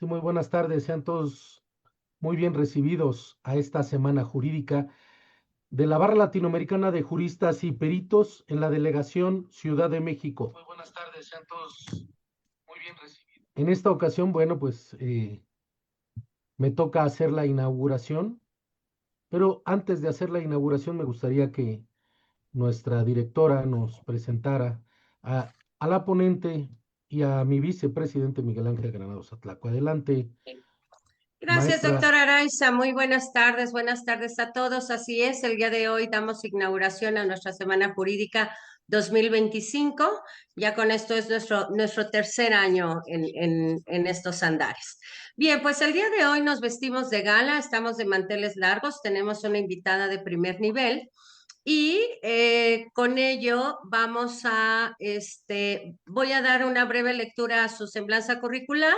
Sí, muy buenas tardes, sean todos muy bien recibidos a esta semana jurídica de la Barra Latinoamericana de Juristas y Peritos en la delegación Ciudad de México. Muy buenas tardes, sean todos muy bien recibidos. En esta ocasión, bueno, pues me toca hacer la inauguración, pero antes de hacer la inauguración me gustaría que nuestra directora nos presentara a la ponente y a mi vicepresidente Miguel Ángel Granados Atlaco. Adelante, Gracias, maestra. doctora Araiza. Muy buenas tardes a todos. Así es, el día de hoy damos inauguración a nuestra Semana Jurídica 2025. Ya con esto es nuestro tercer año en estos andares. Bien, pues el día de hoy nos vestimos de gala, estamos de manteles largos, tenemos una invitada de primer nivel. Y con ello voy a dar una breve lectura a su semblanza curricular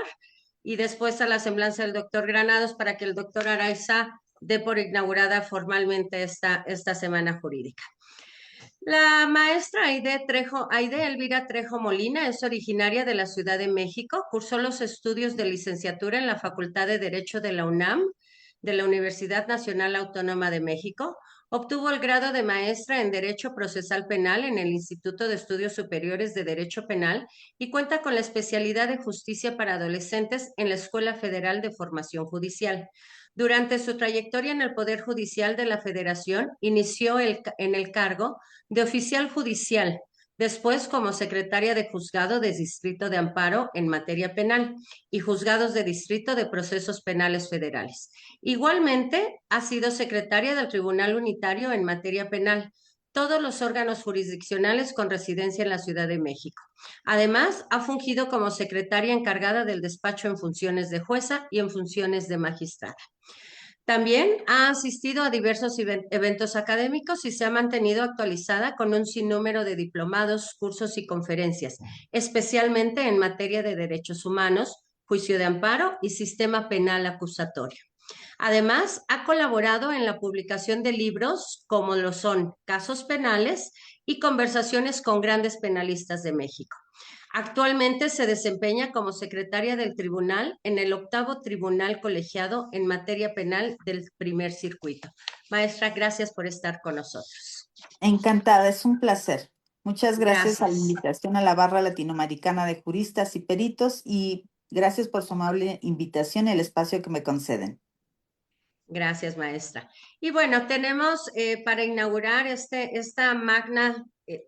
y después a la semblanza del doctor Granados para que el doctor Araiza dé por inaugurada formalmente esta semana jurídica. La maestra Aide Elvira Trejo Molina es originaria de la Ciudad de México, cursó los estudios de licenciatura en la Facultad de Derecho de la UNAM, de la Universidad Nacional Autónoma de México, obtuvo el grado de maestra en Derecho Procesal Penal en el Instituto de Estudios Superiores de Derecho Penal y cuenta con la especialidad de Justicia para Adolescentes en la Escuela Federal de Formación Judicial. Durante su trayectoria en el Poder Judicial de la Federación, inició en el cargo de oficial judicial, después como secretaria de Juzgado de Distrito de Amparo en materia penal y Juzgados de Distrito de Procesos Penales Federales. Igualmente, ha sido secretaria del Tribunal Unitario en materia penal, todos los órganos jurisdiccionales con residencia en la Ciudad de México. Además, ha fungido como secretaria encargada del despacho en funciones de jueza y en funciones de magistrada. También ha asistido a diversos eventos académicos y se ha mantenido actualizada con un sinnúmero de diplomados, cursos y conferencias, especialmente en materia de derechos humanos, juicio de amparo y sistema penal acusatorio. Además, ha colaborado en la publicación de libros como lo son Casos Penales y Conversaciones con Grandes Penalistas de México. Actualmente se desempeña como secretaria del tribunal en el octavo tribunal colegiado en materia penal del primer circuito. Maestra, gracias por estar con nosotros. Encantada, es un placer. Muchas gracias a la Gracias. invitación a la Barra Latinoamericana de Juristas y Peritos y gracias por su amable invitación y el espacio que me conceden. Gracias, maestra. Y bueno, tenemos para inaugurar esta magna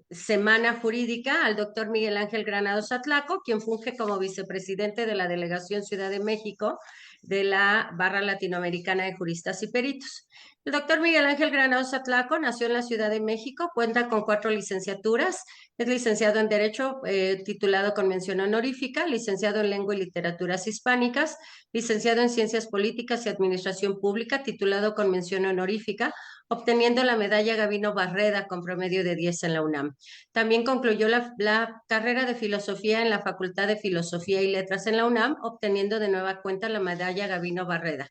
semana jurídica al doctor Miguel Ángel Granados Atlaco, quien funge como vicepresidente de la Delegación Ciudad de México de la Barra Latinoamericana de Juristas y Peritos. El doctor Miguel Ángel Granados Atlaco nació en la Ciudad de México, cuenta con 4 licenciaturas, es licenciado en Derecho, titulado con mención honorífica, licenciado en Lengua y Literaturas Hispánicas, licenciado en Ciencias Políticas y Administración Pública, titulado con mención honorífica, obteniendo la medalla Gavino Barreda con promedio de 10 en la UNAM. También concluyó la carrera de Filosofía en la Facultad de Filosofía y Letras en la UNAM, obteniendo de nueva cuenta la medalla Gavino Barreda.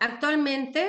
Actualmente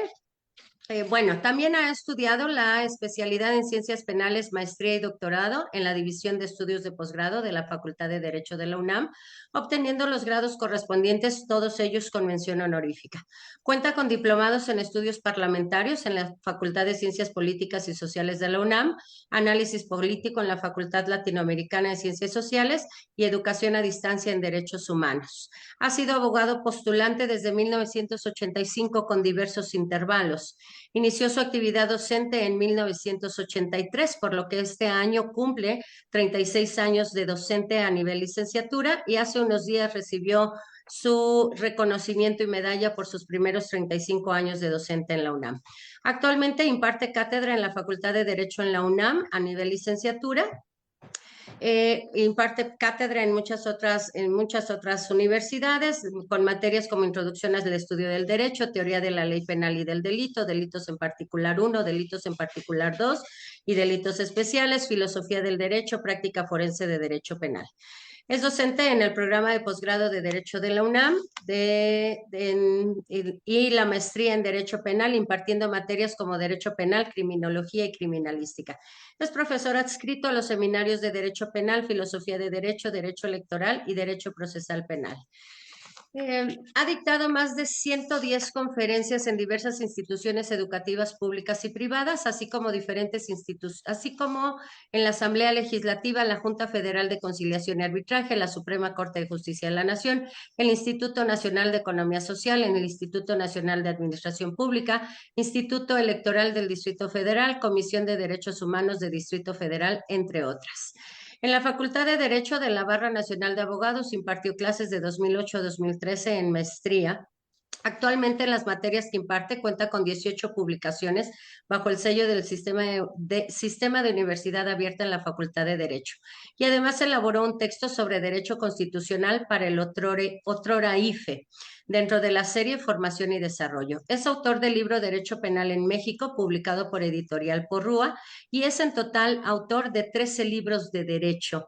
bueno, también ha estudiado la especialidad en Ciencias Penales, maestría y doctorado en la División de Estudios de Posgrado de la Facultad de Derecho de la UNAM, obteniendo los grados correspondientes, todos ellos con mención honorífica. Cuenta con diplomados en estudios parlamentarios en la Facultad de Ciencias Políticas y Sociales de la UNAM, análisis político en la Facultad Latinoamericana de Ciencias Sociales y educación a distancia en Derechos Humanos. Ha sido abogado postulante desde 1985 con diversos intervalos. Inició su actividad docente en 1983, por lo que este año cumple 36 años de docente a nivel licenciatura y hace unos días recibió su reconocimiento y medalla por sus primeros 35 años de docente en la UNAM. Actualmente imparte cátedra en la Facultad de Derecho en la UNAM a nivel licenciatura. Imparte cátedra en muchas otras universidades con materias como Introducción al Estudio del Derecho, Teoría de la Ley Penal y del Delito, Delitos en particular 1, Delitos en particular 2 y Delitos Especiales, Filosofía del Derecho, Práctica Forense de Derecho Penal. Es docente en el programa de posgrado de Derecho de la UNAM y la maestría en Derecho Penal, impartiendo materias como Derecho Penal, Criminología y Criminalística. Es profesor adscrito a los seminarios de Derecho Penal, Filosofía de Derecho, Derecho Electoral y Derecho Procesal Penal. Ha dictado más de 110 conferencias en diversas instituciones educativas públicas y privadas, así como así como en la Asamblea Legislativa, la Junta Federal de Conciliación y Arbitraje, la Suprema Corte de Justicia de la Nación, el Instituto Nacional de Economía Social, en el Instituto Nacional de Administración Pública, Instituto Electoral del Distrito Federal, Comisión de Derechos Humanos de Distrito Federal, entre otras. En la Facultad de Derecho de la Barra Nacional de Abogados impartió clases de 2008 a 2013 en maestría. Actualmente en las materias que imparte cuenta con 18 publicaciones bajo el sello del Sistema de Universidad Abierta en la Facultad de Derecho. Y además elaboró un texto sobre Derecho Constitucional para el Otrora IFE, dentro de la serie Formación y Desarrollo. Es autor del libro Derecho Penal en México, publicado por Editorial Porrúa, y es en total autor de 13 libros de derecho,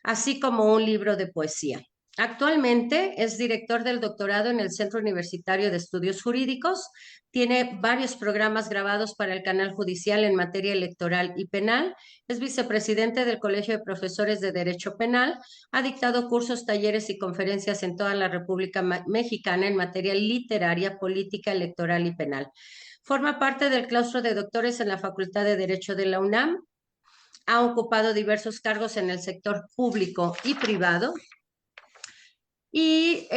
así como un libro de poesía. Actualmente es director del doctorado en el Centro Universitario de Estudios Jurídicos, tiene varios programas grabados para el canal judicial en materia electoral y penal, es vicepresidente del Colegio de Profesores de Derecho Penal, ha dictado cursos, talleres y conferencias en toda la República Mexicana en materia literaria, política, electoral y penal. Forma parte del claustro de doctores en la Facultad de Derecho de la UNAM, ha ocupado diversos cargos en el sector público y privado y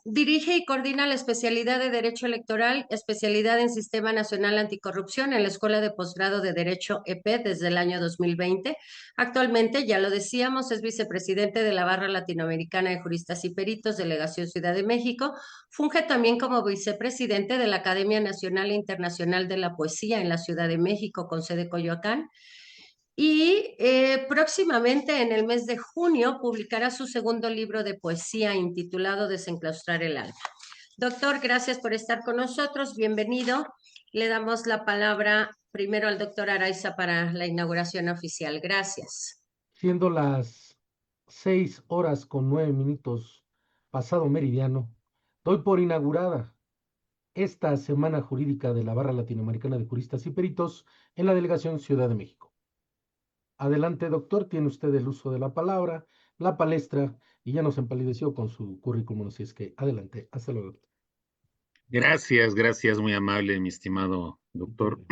dirige y coordina la especialidad de Derecho Electoral, especialidad en Sistema Nacional Anticorrupción en la Escuela de Posgrado de Derecho EP desde el año 2020. Actualmente, ya lo decíamos, es vicepresidente de la Barra Latinoamericana de Juristas y Peritos, Delegación Ciudad de México. Funge también como vicepresidente de la Academia Nacional e Internacional de la Poesía en la Ciudad de México, con sede Coyoacán. Y próximamente, en el mes de junio, publicará su segundo libro de poesía intitulado Desenclaustrar el alma. Doctor, gracias por estar con nosotros. Bienvenido. Le damos la palabra primero al doctor Araiza para la inauguración oficial. Gracias. Siendo las 6:09 pasado meridiano, doy por inaugurada esta Semana Jurídica de la Barra Latinoamericana de Juristas y Peritos en la Delegación Ciudad de México. Adelante, doctor, tiene usted el uso de la palabra, la palestra, y ya nos empalideció con su currículum, así es que adelante, hasta luego. Gracias, muy amable, mi estimado doctor.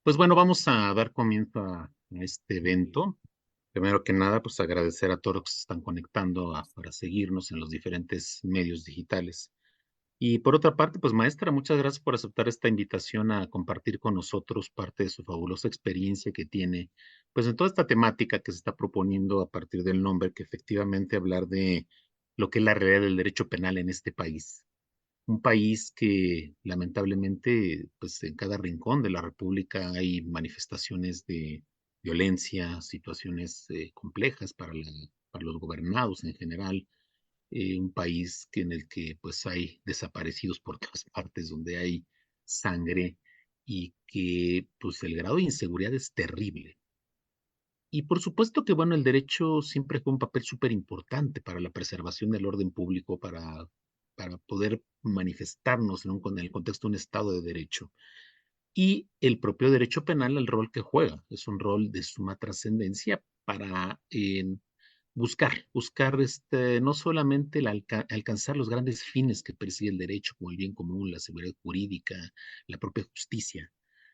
Pues bueno, vamos a dar comienzo a este evento. Primero que nada, pues agradecer a todos los que se están conectando para seguirnos en los diferentes medios digitales. Y por otra parte, pues maestra, muchas gracias por aceptar esta invitación a compartir con nosotros parte de su fabulosa experiencia que tiene, pues en toda esta temática que se está proponiendo a partir del nombre, que efectivamente hablar de lo que es la realidad del derecho penal en este país. Un país que lamentablemente, pues en cada rincón de la República hay manifestaciones de violencia, situaciones complejas para los gobernados en general, un país en el que pues hay desaparecidos por todas partes, donde hay sangre y que pues el grado de inseguridad es terrible. Y por supuesto que, bueno, el derecho siempre fue un papel súper importante para la preservación del orden público, para poder manifestarnos en el contexto de un Estado de Derecho. Y el propio derecho penal, el rol que juega, es un rol de suma trascendencia para buscar no solamente alcanzar los grandes fines que persigue el derecho, como el bien común, la seguridad jurídica, la propia justicia,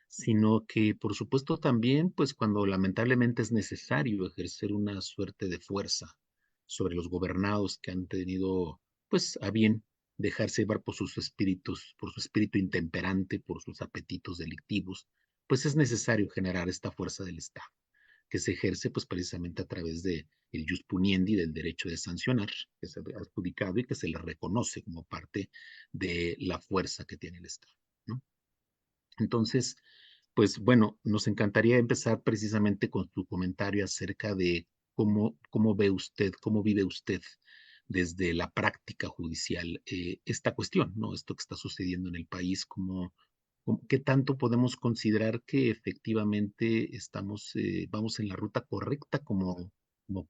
sino que por supuesto también, pues cuando lamentablemente es necesario ejercer una suerte de fuerza sobre los gobernados que han tenido, pues a bien dejarse llevar por sus espíritus, por su espíritu intemperante, por sus apetitos delictivos, pues es necesario generar esta fuerza del Estado, que se ejerce pues precisamente a través de el jus puniendi, del derecho de sancionar, que se ha adjudicado y que se le reconoce como parte de la fuerza que tiene el Estado, ¿no? Entonces, pues bueno, nos encantaría empezar precisamente con su comentario acerca de cómo ve usted, cómo vive usted desde la práctica judicial esta cuestión, ¿no? Esto que está sucediendo en el país, qué tanto podemos considerar que efectivamente vamos en la ruta correcta como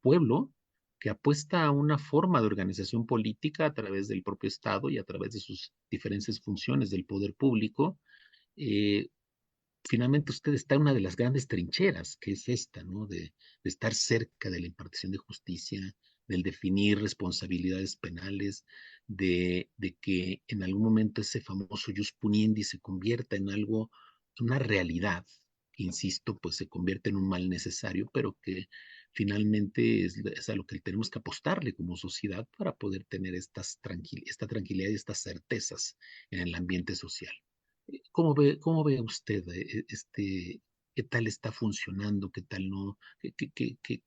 pueblo que apuesta a una forma de organización política a través del propio Estado y a través de sus diferentes funciones del poder público. Finalmente usted está en una de las grandes trincheras, que es esta, ¿no? De estar cerca de la impartición de justicia, del definir responsabilidades penales, de que en algún momento ese famoso jus puniendi se convierta en algo, una realidad, que insisto, pues se convierte en un mal necesario, pero que finalmente es a lo que tenemos que apostarle como sociedad para poder tener esta tranquilidad y estas certezas en el ambiente social. Cómo ve usted qué tal está funcionando, qué tal no,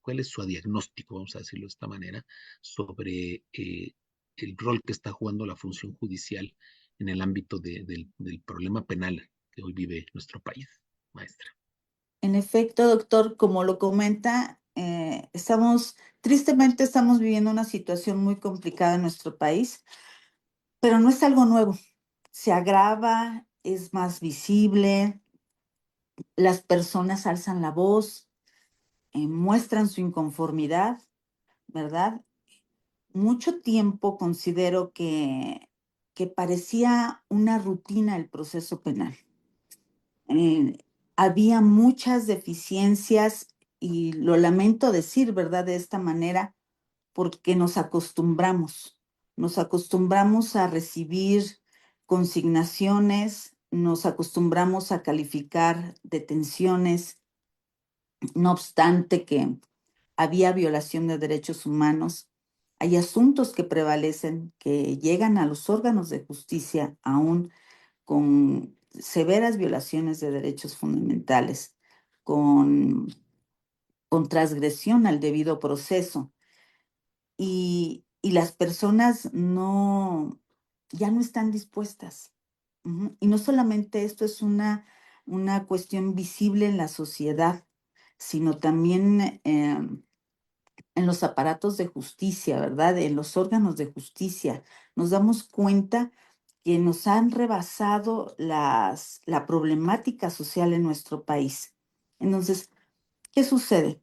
cuál es su diagnóstico, vamos a decirlo de esta manera, sobre el rol que está jugando la función judicial en el ámbito del problema penal que hoy vive nuestro país, maestra? En efecto, doctor, como lo comenta, tristemente estamos viviendo una situación muy complicada en nuestro país, pero no es algo nuevo. Se agrava, es más visible, las personas alzan la voz, muestran su inconformidad, ¿verdad? Mucho tiempo considero que parecía una rutina el proceso penal. Había muchas deficiencias y lo lamento decir, ¿verdad? De esta manera, porque nos acostumbramos a recibir consignaciones, nos acostumbramos a calificar detenciones, no obstante que había violación de derechos humanos. Hay asuntos que prevalecen, que llegan a los órganos de justicia aún con severas violaciones de derechos fundamentales, con transgresión al debido proceso. Y las personas ya no están dispuestas. Y no solamente esto es una cuestión visible en la sociedad, sino también en los aparatos de justicia, ¿verdad? En los órganos de justicia. Nos damos cuenta que nos han rebasado la problemática social en nuestro país. Entonces, ¿qué sucede?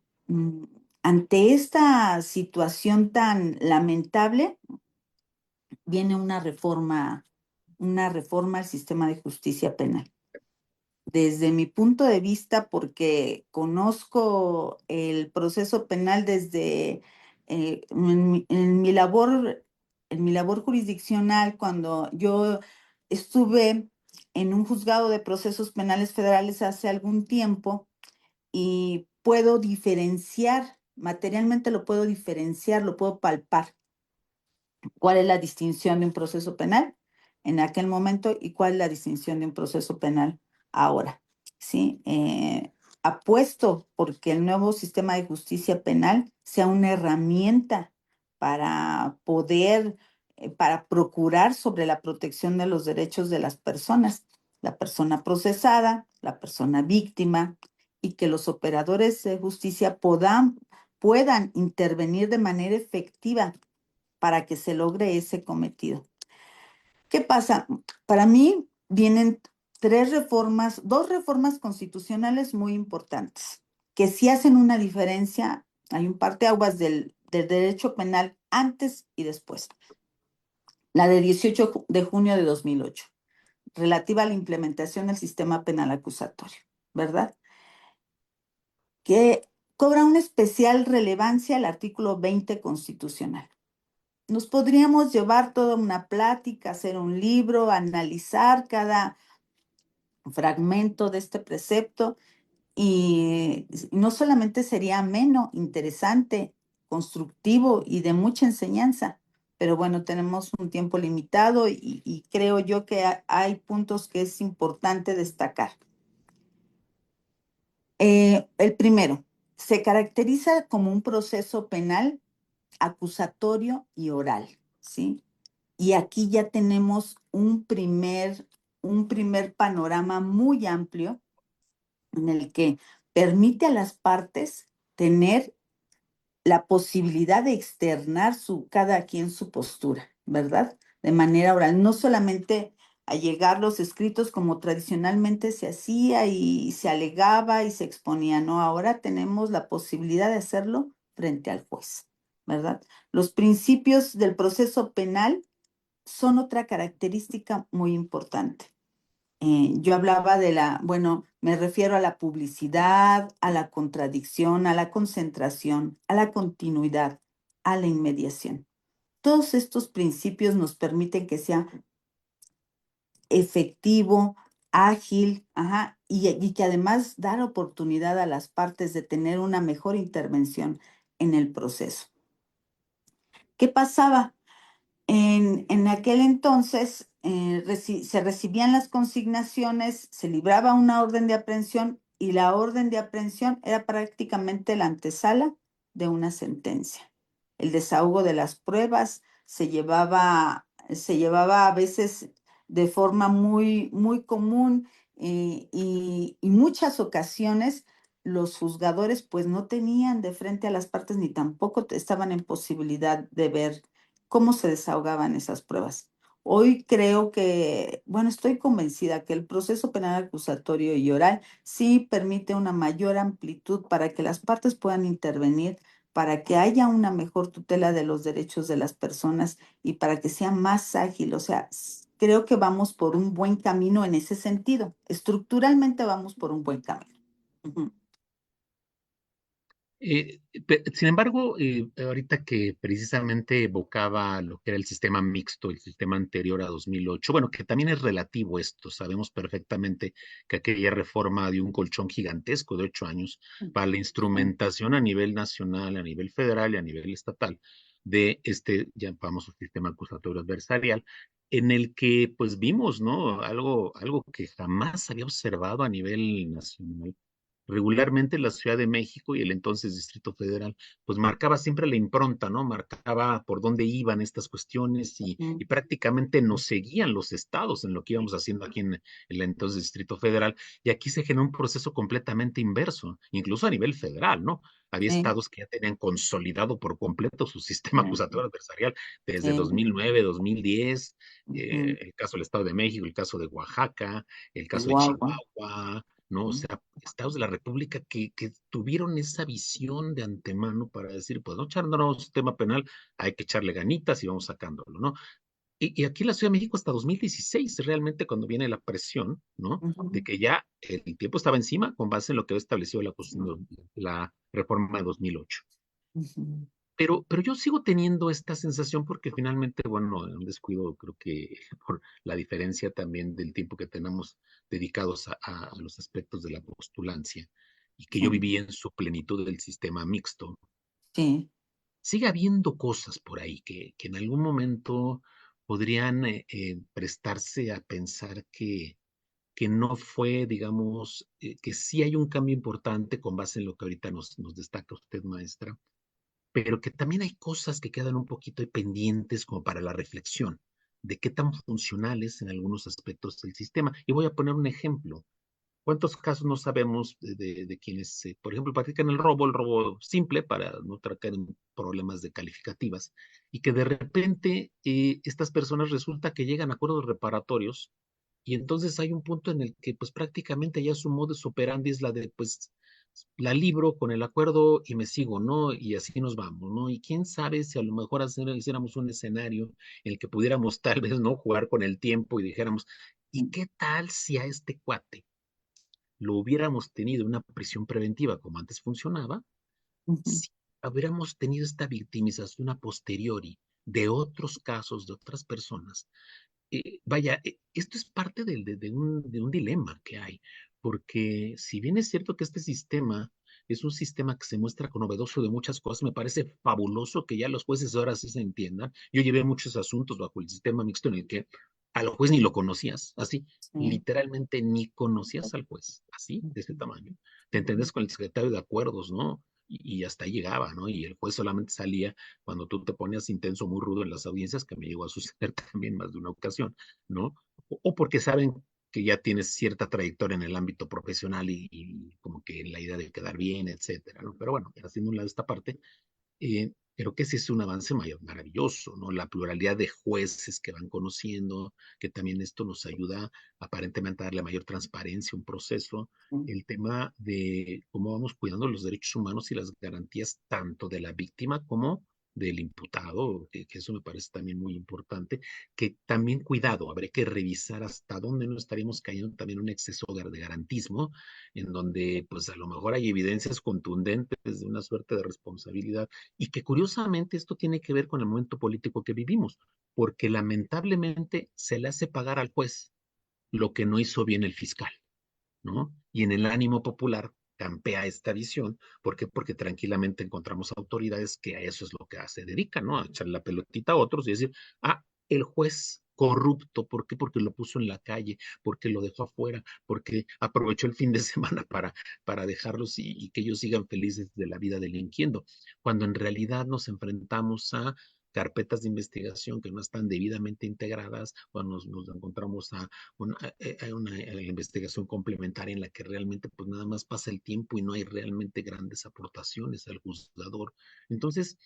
Ante esta situación tan lamentable, viene una reforma al sistema de justicia penal. Desde mi punto de vista, porque conozco el proceso penal desde en mi labor jurisdiccional, cuando yo estuve en un juzgado de procesos penales federales hace algún tiempo, y puedo diferenciar, materialmente lo puedo diferenciar, lo puedo palpar. ¿Cuál es la distinción de un proceso penal en aquel momento y cuál es la distinción de un proceso penal ahora? ¿Sí? Apuesto porque el nuevo sistema de justicia penal sea una herramienta para poder, para procurar sobre la protección de los derechos de las personas, la persona procesada, la persona víctima, y que los operadores de justicia puedan intervenir de manera efectiva para que se logre ese cometido. ¿Qué pasa? Para mí vienen dos reformas constitucionales muy importantes, que sí hacen una diferencia. Hay un parteaguas del derecho penal antes y después. La de 18 de junio de 2008, relativa a la implementación del sistema penal acusatorio, ¿verdad? Que cobra una especial relevancia el artículo 20 constitucional. Nos podríamos llevar toda una plática, hacer un libro, analizar cada fragmento de este precepto, y no solamente sería ameno, interesante, constructivo y de mucha enseñanza, pero bueno, tenemos un tiempo limitado y creo yo que hay puntos que es importante destacar. El primero, se caracteriza como un proceso penal acusatorio y oral, ¿sí? Y aquí ya tenemos un primer panorama muy amplio en el que permite a las partes tener la posibilidad de externar cada quien su postura, ¿verdad? De manera oral, no solamente allegar los escritos como tradicionalmente se hacía y se alegaba y se exponía, no, ahora tenemos la posibilidad de hacerlo frente al juez, ¿verdad? Los principios del proceso penal son otra característica muy importante. Yo hablaba me refiero a la publicidad, a la contradicción, a la concentración, a la continuidad, a la inmediación. Todos estos principios nos permiten que sea efectivo, ágil, y que además dar oportunidad a las partes de tener una mejor intervención en el proceso. ¿Qué pasaba? En aquel entonces se recibían las consignaciones, se libraba una orden de aprehensión y la orden de aprehensión era prácticamente la antesala de una sentencia. El desahogo de las pruebas se llevaba a veces de forma muy, muy común y muchas ocasiones los juzgadores pues no tenían de frente a las partes ni tampoco estaban en posibilidad de ver cómo se desahogaban esas pruebas. Hoy creo que, bueno, estoy convencida que el proceso penal acusatorio y oral sí permite una mayor amplitud para que las partes puedan intervenir, para que haya una mejor tutela de los derechos de las personas y para que sea más ágil. O sea, creo que vamos por un buen camino en ese sentido. Estructuralmente vamos por un buen camino. Ujú. Sin embargo, ahorita que precisamente evocaba lo que era el sistema mixto, el sistema anterior a 2008, bueno, que también es relativo esto, sabemos perfectamente que aquella reforma dio un colchón gigantesco de 8 años para la instrumentación a nivel nacional, a nivel federal y a nivel estatal de este, ya famoso sistema acusatorio adversarial, en el que pues vimos, ¿no? Algo que jamás había observado a nivel nacional. Regularmente la Ciudad de México y el entonces Distrito Federal, pues marcaba siempre la impronta, ¿no? Marcaba por dónde iban estas cuestiones y prácticamente nos seguían los estados en lo que íbamos haciendo aquí en el entonces Distrito Federal. Y aquí se generó un proceso completamente inverso, incluso a nivel federal, ¿no? Había Sí, estados que ya tenían consolidado por completo su sistema acusatorio adversarial desde sí, 2009, 2010, ujú, el caso del Estado de México, el caso de Oaxaca, el caso de Chihuahua. Chihuahua, ¿no? O Ujú, sea, estados de la República que tuvieron esa visión de antemano para decir, pues no echarnos un sistema penal, hay que echarle ganitas y vamos sacándolo, ¿no? Y aquí en la Ciudad de México hasta 2016, realmente cuando viene la presión, ¿no? De ujú, que ya el tiempo estaba encima con base en lo que había establecido la reforma de 2008. ujú. Pero yo sigo teniendo esta sensación porque finalmente, bueno, en un descuido, creo que por la diferencia también del tiempo que tenemos dedicados a los aspectos de la postulancia y que yo Sí, viví en su plenitud del sistema mixto, sí, sigue habiendo cosas por ahí que en algún momento podrían prestarse a pensar que no fue, digamos, que sí hay un cambio importante con base en lo que ahorita nos destaca usted, maestra, pero que también hay cosas que quedan un poquito ahí pendientes como para la reflexión de qué tan funcional es en algunos aspectos del sistema. Y voy a poner un ejemplo. ¿Cuántos casos no sabemos de quienes, por ejemplo, practican el robo simple para no tratar en problemas de calificativas, y que de repente estas personas resulta que llegan a acuerdos reparatorios y entonces hay un punto en el que pues prácticamente ya su modus operandi es la de pues la libro con el acuerdo y me sigo, ¿no? Y así nos vamos, ¿no? Y quién sabe si a lo mejor hiciéramos un escenario en el que pudiéramos tal vez, ¿no? Jugar con el tiempo y dijéramos, ¿y qué tal si a este cuate lo hubiéramos tenido en una prisión preventiva como antes funcionaba? ujú, Si hubiéramos tenido esta victimización a posteriori de otros casos, de otras personas, vaya, esto es parte de un dilema que hay, porque si bien es cierto que este sistema es un sistema que se muestra con novedoso de muchas cosas, me parece fabuloso que ya los jueces ahora sí se entiendan. Yo llevé muchos asuntos bajo el sistema mixto en el que al juez ni lo conocías, así, sí, literalmente ni conocías al juez, así, de ese tamaño. Te entendés con el secretario de acuerdos, ¿no? Y hasta ahí llegaba, ¿no? Y el juez solamente salía cuando tú te ponías intenso, muy rudo en las audiencias, que me llegó a suceder también más de una ocasión, ¿no? O porque saben que ya tienes cierta trayectoria en el ámbito profesional y como que la idea de quedar bien, etcétera, ¿no? Pero bueno, haciendo un lado esta parte, creo que sí es un avance maravilloso, ¿no? La pluralidad de jueces que van conociendo, que también esto nos ayuda aparentemente a darle mayor transparencia a un proceso. sí, El tema de cómo vamos cuidando los derechos humanos y las garantías tanto de la víctima como del imputado, que eso me parece también muy importante, que también cuidado, habría que revisar hasta dónde no estaríamos cayendo también en un exceso de garantismo, en donde pues a lo mejor hay evidencias contundentes de una suerte de responsabilidad y que curiosamente esto tiene que ver con el momento político que vivimos, porque lamentablemente se le hace pagar al juez lo que no hizo bien el fiscal, ¿no? Y en el ánimo popular campea esta visión. ¿Por qué? Porque tranquilamente encontramos autoridades que a eso es lo que se dedican, ¿no? A echarle la pelotita a otros y decir, ah, el juez corrupto, ¿por qué? Porque lo puso en la calle, porque lo dejó afuera, porque aprovechó el fin de semana para dejarlos y que ellos sigan felices de la vida delinquiendo, cuando en realidad nos enfrentamos a carpetas de investigación que no están debidamente integradas, o nos encontramos a una investigación complementaria en la que realmente pues nada más pasa el tiempo y no hay realmente grandes aportaciones al juzgador. Entonces,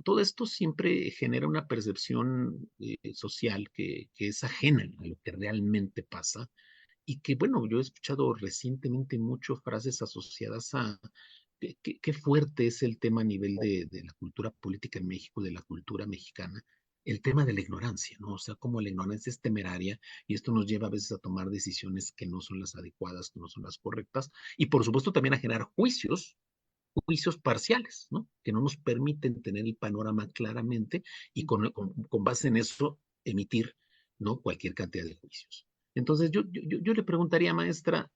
todo esto siempre genera una percepción social que es ajena a lo que realmente pasa y que, bueno, yo he escuchado recientemente muchas frases asociadas a qué fuerte es el tema a nivel de la cultura política en México, de la cultura mexicana, el tema de la ignorancia, ¿no? O sea, como la ignorancia es temeraria y esto nos lleva a veces a tomar decisiones que no son las adecuadas, que no son las correctas, y por supuesto también a generar juicios parciales, ¿no? Que no nos permiten tener el panorama claramente y con base en eso emitir, ¿no? Cualquier cantidad de juicios. Entonces, yo le preguntaría, maestra,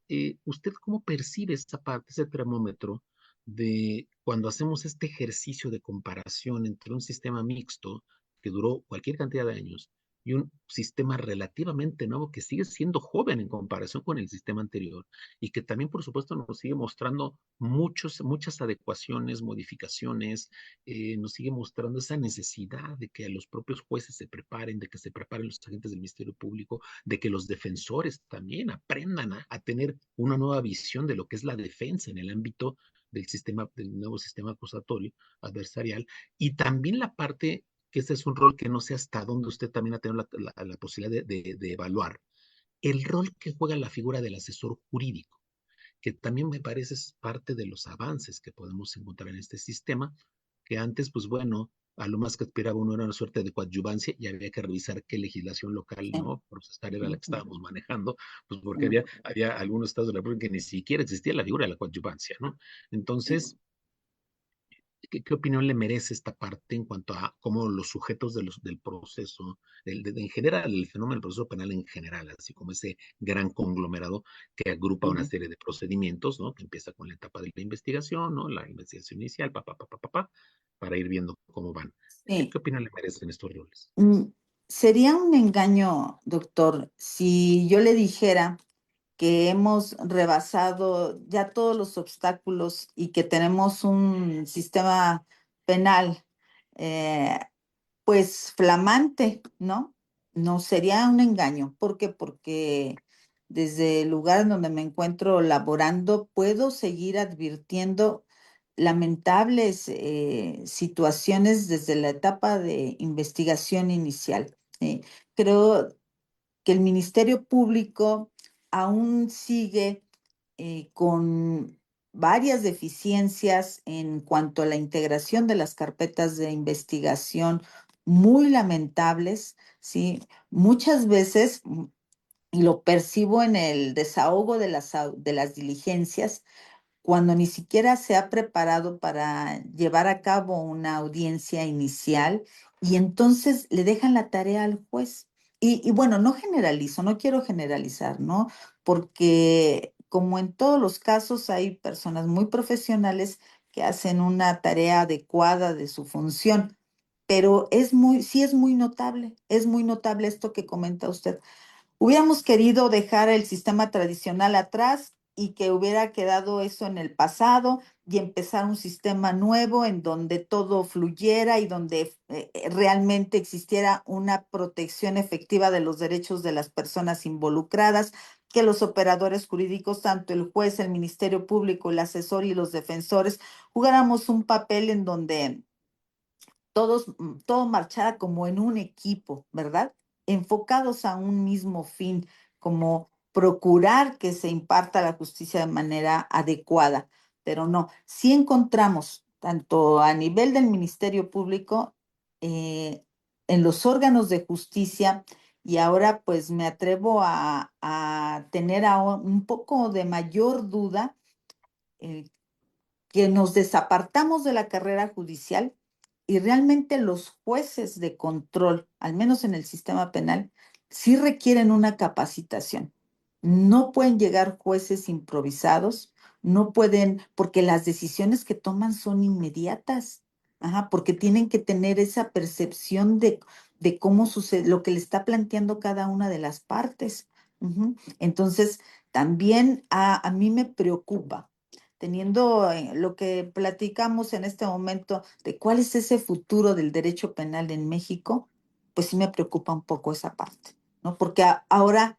¿usted cómo percibe esa parte, ese termómetro de cuando hacemos este ejercicio de comparación entre un sistema mixto que duró cualquier cantidad de años y un sistema relativamente nuevo que sigue siendo joven en comparación con el sistema anterior y que también, por supuesto, nos sigue mostrando muchas adecuaciones, modificaciones, nos sigue mostrando esa necesidad de que los propios jueces se preparen, de que se preparen los agentes del Ministerio Público, de que los defensores también aprendan a tener una nueva visión de lo que es la defensa en el ámbito del nuevo sistema acusatorio adversarial, y también la parte que ese es un rol que no sé hasta dónde usted también ha tenido la posibilidad de evaluar, el rol que juega la figura del asesor jurídico, que también me parece es parte de los avances que podemos encontrar en este sistema, que antes, pues bueno, a lo más que aspiraba uno era una suerte de coadyuvancia y había que revisar qué legislación local, Sí. ¿no? Procesal era la que Ujú, estábamos manejando, pues porque ujú. había algunos estados de la República que ni siquiera existía la figura de la coadyuvancia, ¿no? Entonces, ¿qué opinión le merece esta parte en cuanto a cómo los sujetos del proceso, en general, el fenómeno del proceso penal en general, así como ese gran conglomerado que agrupa una Ujú. serie de procedimientos, ¿no? Que empieza con la etapa de la investigación, ¿no? La investigación inicial, para ir viendo cómo van. ¿Qué, Sí. qué opinión le merecen estos roles? Mm, Sería un engaño, doctor, si yo le dijera que hemos rebasado ya todos los obstáculos y que tenemos un sistema penal, eh, pues flamante, ¿no? No sería un engaño. ¿Por qué? Porque desde el lugar en donde me encuentro laborando, puedo seguir advirtiendo lamentables situaciones desde la etapa de investigación inicial. Creo que el Ministerio Público aún sigue con varias deficiencias en cuanto a la integración de las carpetas de investigación muy lamentables, ¿sí? Muchas veces, y lo percibo en el desahogo de las diligencias, cuando ni siquiera se ha preparado para llevar a cabo una audiencia inicial y entonces le dejan la tarea al juez. Y bueno, no generalizo, no quiero generalizar, ¿no? Porque como en todos los casos hay personas muy profesionales que hacen una tarea adecuada de su función, pero sí es muy notable esto que comenta usted. Hubiéramos querido dejar el sistema tradicional atrás y que hubiera quedado eso en el pasado y empezar un sistema nuevo en donde todo fluyera y donde realmente existiera una protección efectiva de los derechos de las personas involucradas, que los operadores jurídicos, tanto el juez, el Ministerio Público, el asesor y los defensores, jugáramos un papel en donde todo marchara como en un equipo, ¿verdad? Enfocados a un mismo fin, como procurar que se imparta la justicia de manera adecuada. Pero no, sí encontramos tanto a nivel del Ministerio Público, en los órganos de justicia, y ahora pues me atrevo a tener un poco de mayor duda, eh, que nos desapartamos de la carrera judicial y realmente los jueces de control, al menos en el sistema penal, sí requieren una capacitación. No pueden llegar jueces improvisados, no pueden, porque las decisiones que toman son inmediatas, ajá, porque tienen que tener esa percepción de cómo sucede, lo que le está planteando cada una de las partes. Ujú. Entonces, también a mí me preocupa teniendo lo que platicamos en este momento de cuál es ese futuro del derecho penal en México, pues sí me preocupa un poco esa parte, ¿no? Porque ahora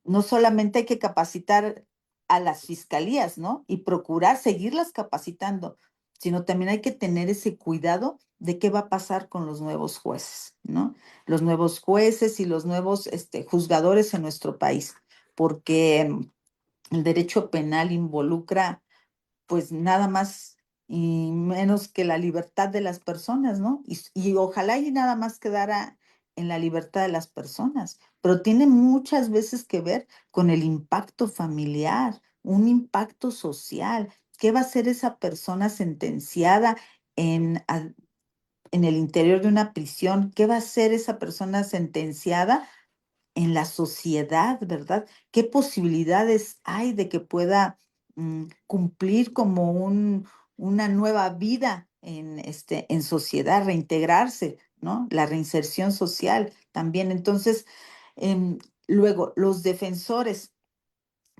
no solamente hay que capacitar a las fiscalías, ¿no? Y procurar seguirlas capacitando, sino también hay que tener ese cuidado de qué va a pasar con los nuevos jueces, ¿no? Los nuevos jueces y los nuevos juzgadores en nuestro país, porque el derecho penal involucra pues nada más y menos que la libertad de las personas, ¿no? Y ojalá y nada más quedara en la libertad de las personas, pero tiene muchas veces que ver con el impacto familiar, un impacto social. ¿Qué va a hacer esa persona sentenciada en, en el interior de una prisión? ¿Qué va a hacer esa persona sentenciada en la sociedad, verdad? ¿Qué posibilidades hay de que pueda cumplir como una nueva vida en sociedad, reintegrarse, ¿no? La reinserción social también. Entonces, em, luego, los defensores,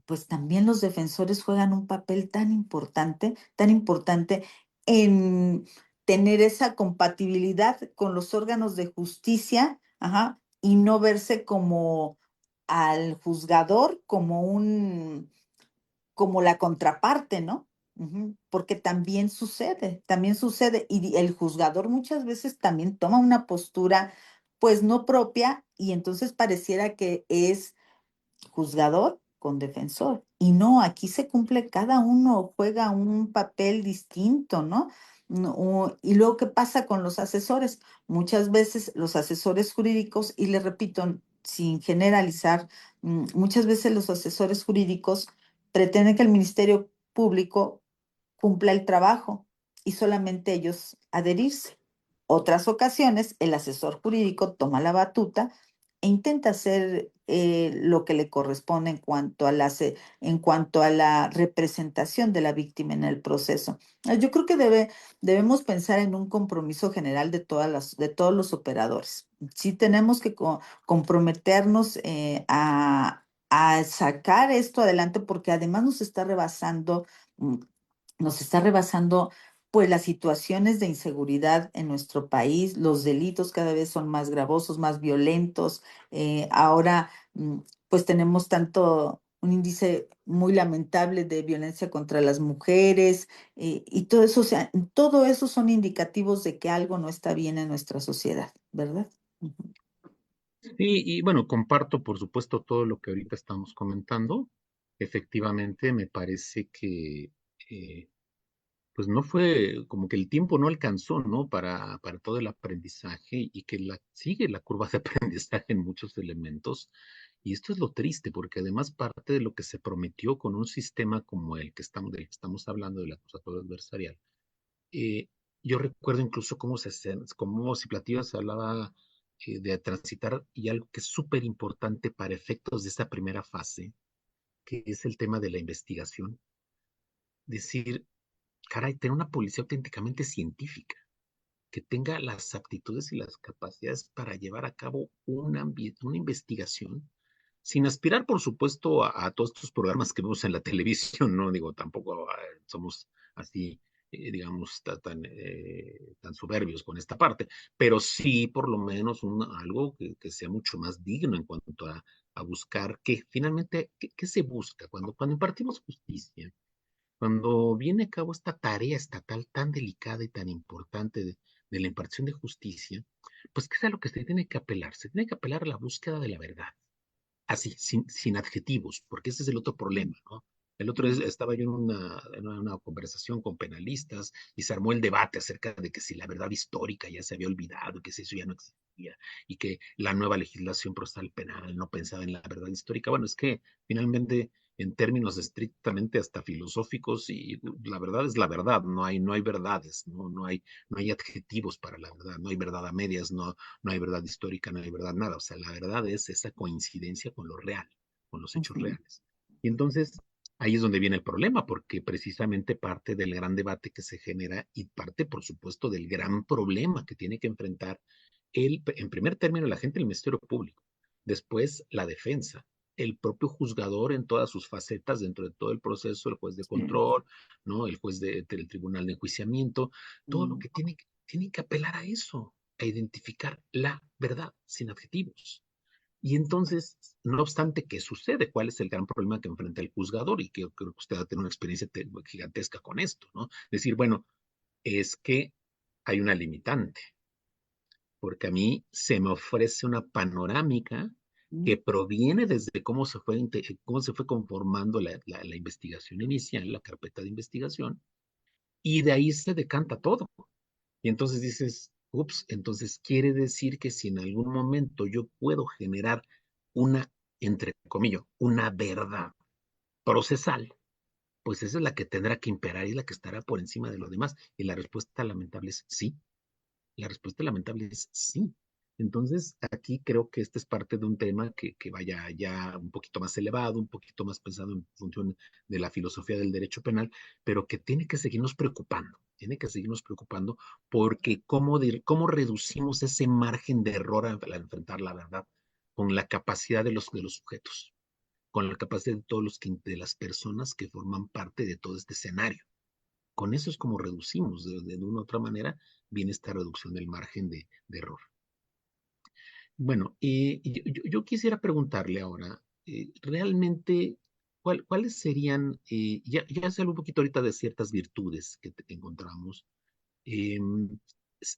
pues también los defensores juegan un papel tan importante en tener esa compatibilidad con los órganos de justicia, ajá, y no verse como al juzgador como la contraparte, ¿no? Ujú. Porque también sucede, y el juzgador muchas veces también toma una postura, pues no propia, y entonces pareciera que es juzgador con defensor. Y no, aquí se cumple, cada uno juega un papel distinto, ¿no? Y luego, ¿qué pasa con los asesores? Muchas veces los asesores jurídicos, y le repito, sin generalizar, muchas veces los asesores jurídicos pretenden que el Ministerio Público cumpla el trabajo y solamente ellos adherirse. Otras ocasiones, el asesor jurídico toma la batuta e intenta hacer lo que le corresponde en cuanto a la representación de la víctima en el proceso. Yo creo que debemos pensar en un compromiso general de todos los operadores. Sí tenemos que comprometernos a sacar esto adelante porque además mm, nos está rebasando pues las situaciones de inseguridad en nuestro país, los delitos cada vez son más gravosos, más violentos. Ahora, pues tenemos un índice muy lamentable de violencia contra las mujeres, y todo eso, o sea, todo eso son indicativos de que algo no está bien en nuestra sociedad, ¿verdad? Ujú. Sí, y bueno, comparto por supuesto todo lo que ahorita estamos comentando. Efectivamente, me parece que eh, pues no fue como que el tiempo no alcanzó, ¿no? Para todo el aprendizaje y que sigue la curva de aprendizaje en muchos elementos. Y esto es lo triste, porque además parte de lo que se prometió con un sistema como del que estamos hablando, del acusatorio adversarial, eh, yo recuerdo incluso cómo si Platillo se hablaba de transitar y algo que es súper importante para efectos de esa primera fase, que es el tema de la investigación. Decir, caray, tener una policía auténticamente científica, que tenga las aptitudes y las capacidades para llevar a cabo una investigación, sin aspirar, por supuesto, a todos estos programas que vemos en la televisión, ¿no? Digo, tampoco somos así, digamos, tan soberbios con esta parte, pero sí, por lo menos, algo que sea mucho más digno en cuanto a buscar que finalmente, ¿qué se busca? Cuando impartimos justicia, cuando viene a cabo esta tarea estatal tan delicada y tan importante de la impartición de justicia, pues ¿qué es a lo que se tiene que apelar? Se tiene que apelar a la búsqueda de la verdad, así, sin adjetivos, porque ese es el otro problema, ¿no? El otro día estaba yo en una conversación con penalistas y se armó el debate acerca de que si la verdad histórica ya se había olvidado, que si eso ya no existía y que la nueva legislación procesal penal no pensaba en la verdad histórica. Bueno, es que finalmente en términos estrictamente hasta filosóficos y la verdad es la verdad, no hay verdades, no hay adjetivos para la verdad, no hay verdad a medias, no hay verdad histórica, no hay verdad nada, o sea, la verdad es esa coincidencia con lo real, con los hechos Ujú. reales. Y entonces ahí es donde viene el problema, porque precisamente parte del gran debate que se genera y parte, por supuesto, del gran problema que tiene que enfrentar en primer término, la gente del Ministerio Público, después la defensa, el propio juzgador en todas sus facetas dentro de todo el proceso, el juez de Sí. control, ¿no? El juez del tribunal de enjuiciamiento, todo lo Mm. que tiene que apelar a eso, a identificar la verdad sin adjetivos. Y entonces, no obstante, ¿qué sucede? ¿Cuál es el gran problema que enfrenta el juzgador? Y que creo que usted va a tener una experiencia gigantesca con esto, ¿no? Decir, bueno, es que hay una limitante, porque a mí se me ofrece una panorámica Mm. que proviene desde cómo se fue conformando la investigación inicial, la carpeta de investigación, y de ahí se decanta todo. Y entonces dices, ups, entonces quiere decir que si en algún momento yo puedo generar una, entre comillas, una verdad procesal, pues esa es la que tendrá que imperar y la que estará por encima de lo demás. Y la respuesta lamentable es sí. La respuesta lamentable es sí. Entonces, aquí creo que este es parte de un tema que vaya ya un poquito más elevado, un poquito más pensado en función de la filosofía del derecho penal, pero que tiene que seguirnos preocupando, porque cómo reducimos ese margen de error al enfrentar la verdad con la capacidad de los sujetos, con la capacidad de de las personas que forman parte de todo este escenario. Con eso es como reducimos, de una u otra manera, viene esta reducción del margen de error. Bueno, yo quisiera preguntarle ahora, realmente, ¿cuáles serían, ya se habló un poquito ahorita de ciertas virtudes que encontramos? em,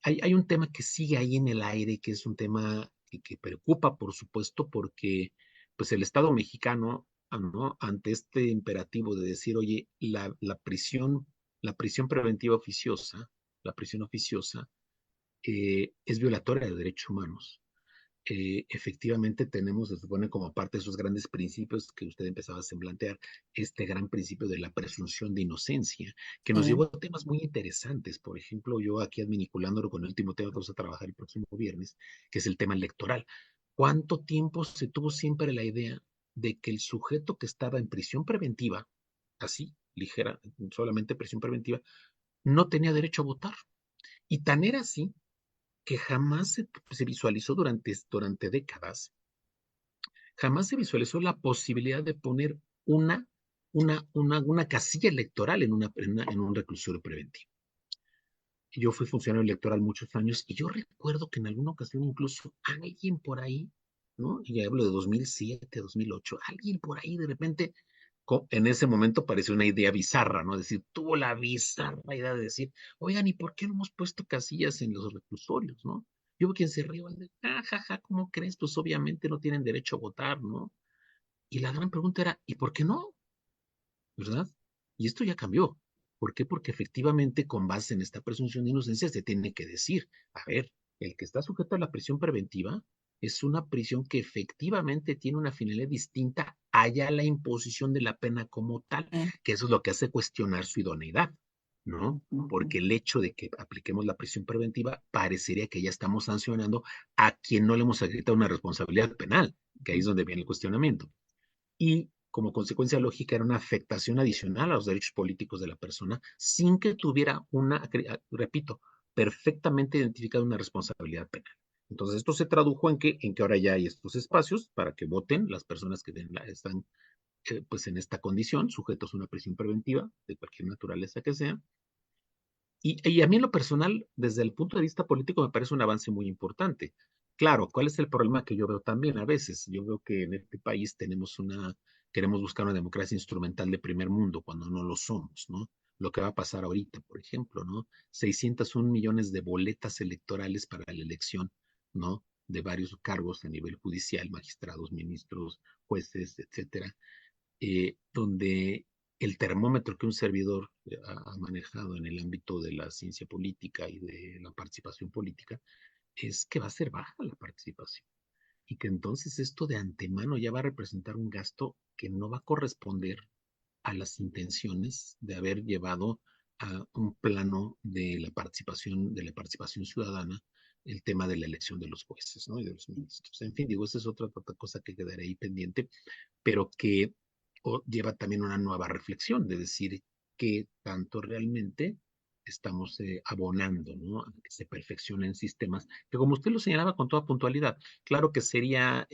hay un tema que sigue ahí en el aire, que es un tema que preocupa, por supuesto, porque pues el Estado mexicano, ¿no? Ante este imperativo de decir, oye, la prisión preventiva oficiosa, la prisión oficiosa, es violatoria de derechos humanos. Efectivamente tenemos, se supone, como parte de esos grandes principios que usted empezaba a semblantear, este gran principio de la presunción de inocencia, que nos llevó Sí. a temas muy interesantes. Por ejemplo, yo aquí adminiculándolo con el último tema que vamos a trabajar el próximo viernes, que es el tema electoral. ¿Cuánto tiempo se tuvo siempre la idea de que el sujeto que estaba en prisión preventiva, así, ligera, solamente prisión preventiva, no tenía derecho a votar? Y tan era así que jamás se visualizó durante décadas, jamás se visualizó la posibilidad de poner una casilla electoral en un reclusorio preventivo. Yo fui funcionario electoral muchos años y yo recuerdo que en alguna ocasión incluso alguien por ahí, ¿no? Y ya hablo de 2007, 2008, alguien por ahí de repente, en ese momento pareció una idea bizarra, ¿no? Es decir, tuvo la bizarra idea de decir, oigan, ¿y por qué no hemos puesto casillas en los reclusorios, ¿no? Yo hubo quien se rió, jajaja, ¿cómo crees? Pues obviamente no tienen derecho a votar, ¿no? Y la gran pregunta era, ¿y por qué no? ¿Verdad? Y esto ya cambió. ¿Por qué? Porque efectivamente, con base en esta presunción de inocencia, se tiene que decir, a ver, el que está sujeto a la prisión preventiva es una prisión que efectivamente tiene una finalidad distinta allá la imposición de la pena como tal, que eso es lo que hace cuestionar su idoneidad, ¿no? Ujú. Porque el hecho de que apliquemos la prisión preventiva parecería que ya estamos sancionando a quien no le hemos agregado una responsabilidad penal, que ahí es donde viene el cuestionamiento. Y como consecuencia lógica era una afectación adicional a los derechos políticos de la persona sin que tuviera repito, perfectamente identificada una responsabilidad penal. Entonces esto se tradujo en que ahora ya hay estos espacios para que voten las personas que están pues en esta condición, sujetos a una prisión preventiva de cualquier naturaleza que sea. Y a mí en lo personal, desde el punto de vista político, me parece un avance muy importante. Claro, ¿cuál es el problema que yo veo también a veces? Yo veo que en este país queremos buscar una democracia instrumental de primer mundo cuando no lo somos, ¿no? Lo que va a pasar ahorita, por ejemplo, ¿no? 601 millones de boletas electorales para la elección, ¿no? De varios cargos a nivel judicial, magistrados, ministros, jueces, etcétera, donde el termómetro que un servidor ha manejado en el ámbito de la ciencia política y de la participación política es que va a ser baja la participación y que entonces esto de antemano ya va a representar un gasto que no va a corresponder a las intenciones de haber llevado a un plano de la participación ciudadana, el tema de la elección de los jueces, ¿no? Y de los ministros. En fin, digo, esa es otra cosa que quedará ahí pendiente, pero que lleva también una nueva reflexión de decir que tanto realmente estamos abonando, ¿no? A que se perfeccionen sistemas que, como usted lo señalaba con toda puntualidad, claro que sería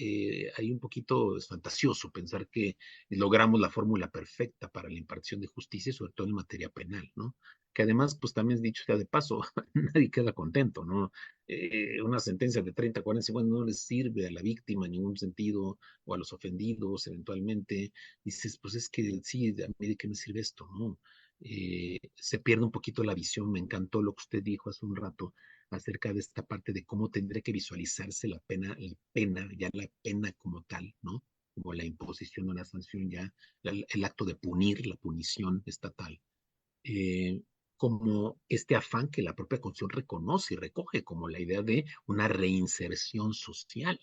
ahí un poquito fantasioso pensar que logramos la fórmula perfecta para la impartición de justicia, sobre todo en materia penal, ¿no? Que además, pues también es dicho sea de paso, nadie queda contento, ¿no? Una sentencia de 30, 40, 50 no les sirve a la víctima en ningún sentido, o a los ofendidos eventualmente. Dices, pues es que sí, ¿a mí de qué me sirve esto, no? Se pierde un poquito la visión. Me encantó lo que usted dijo hace un rato acerca de esta parte de cómo tendría que visualizarse ya la pena como tal, ¿no? Como la imposición de una sanción ya, el acto de punir, la punición estatal, eh, como este afán que la propia Constitución reconoce y recoge como la idea de una reinserción social,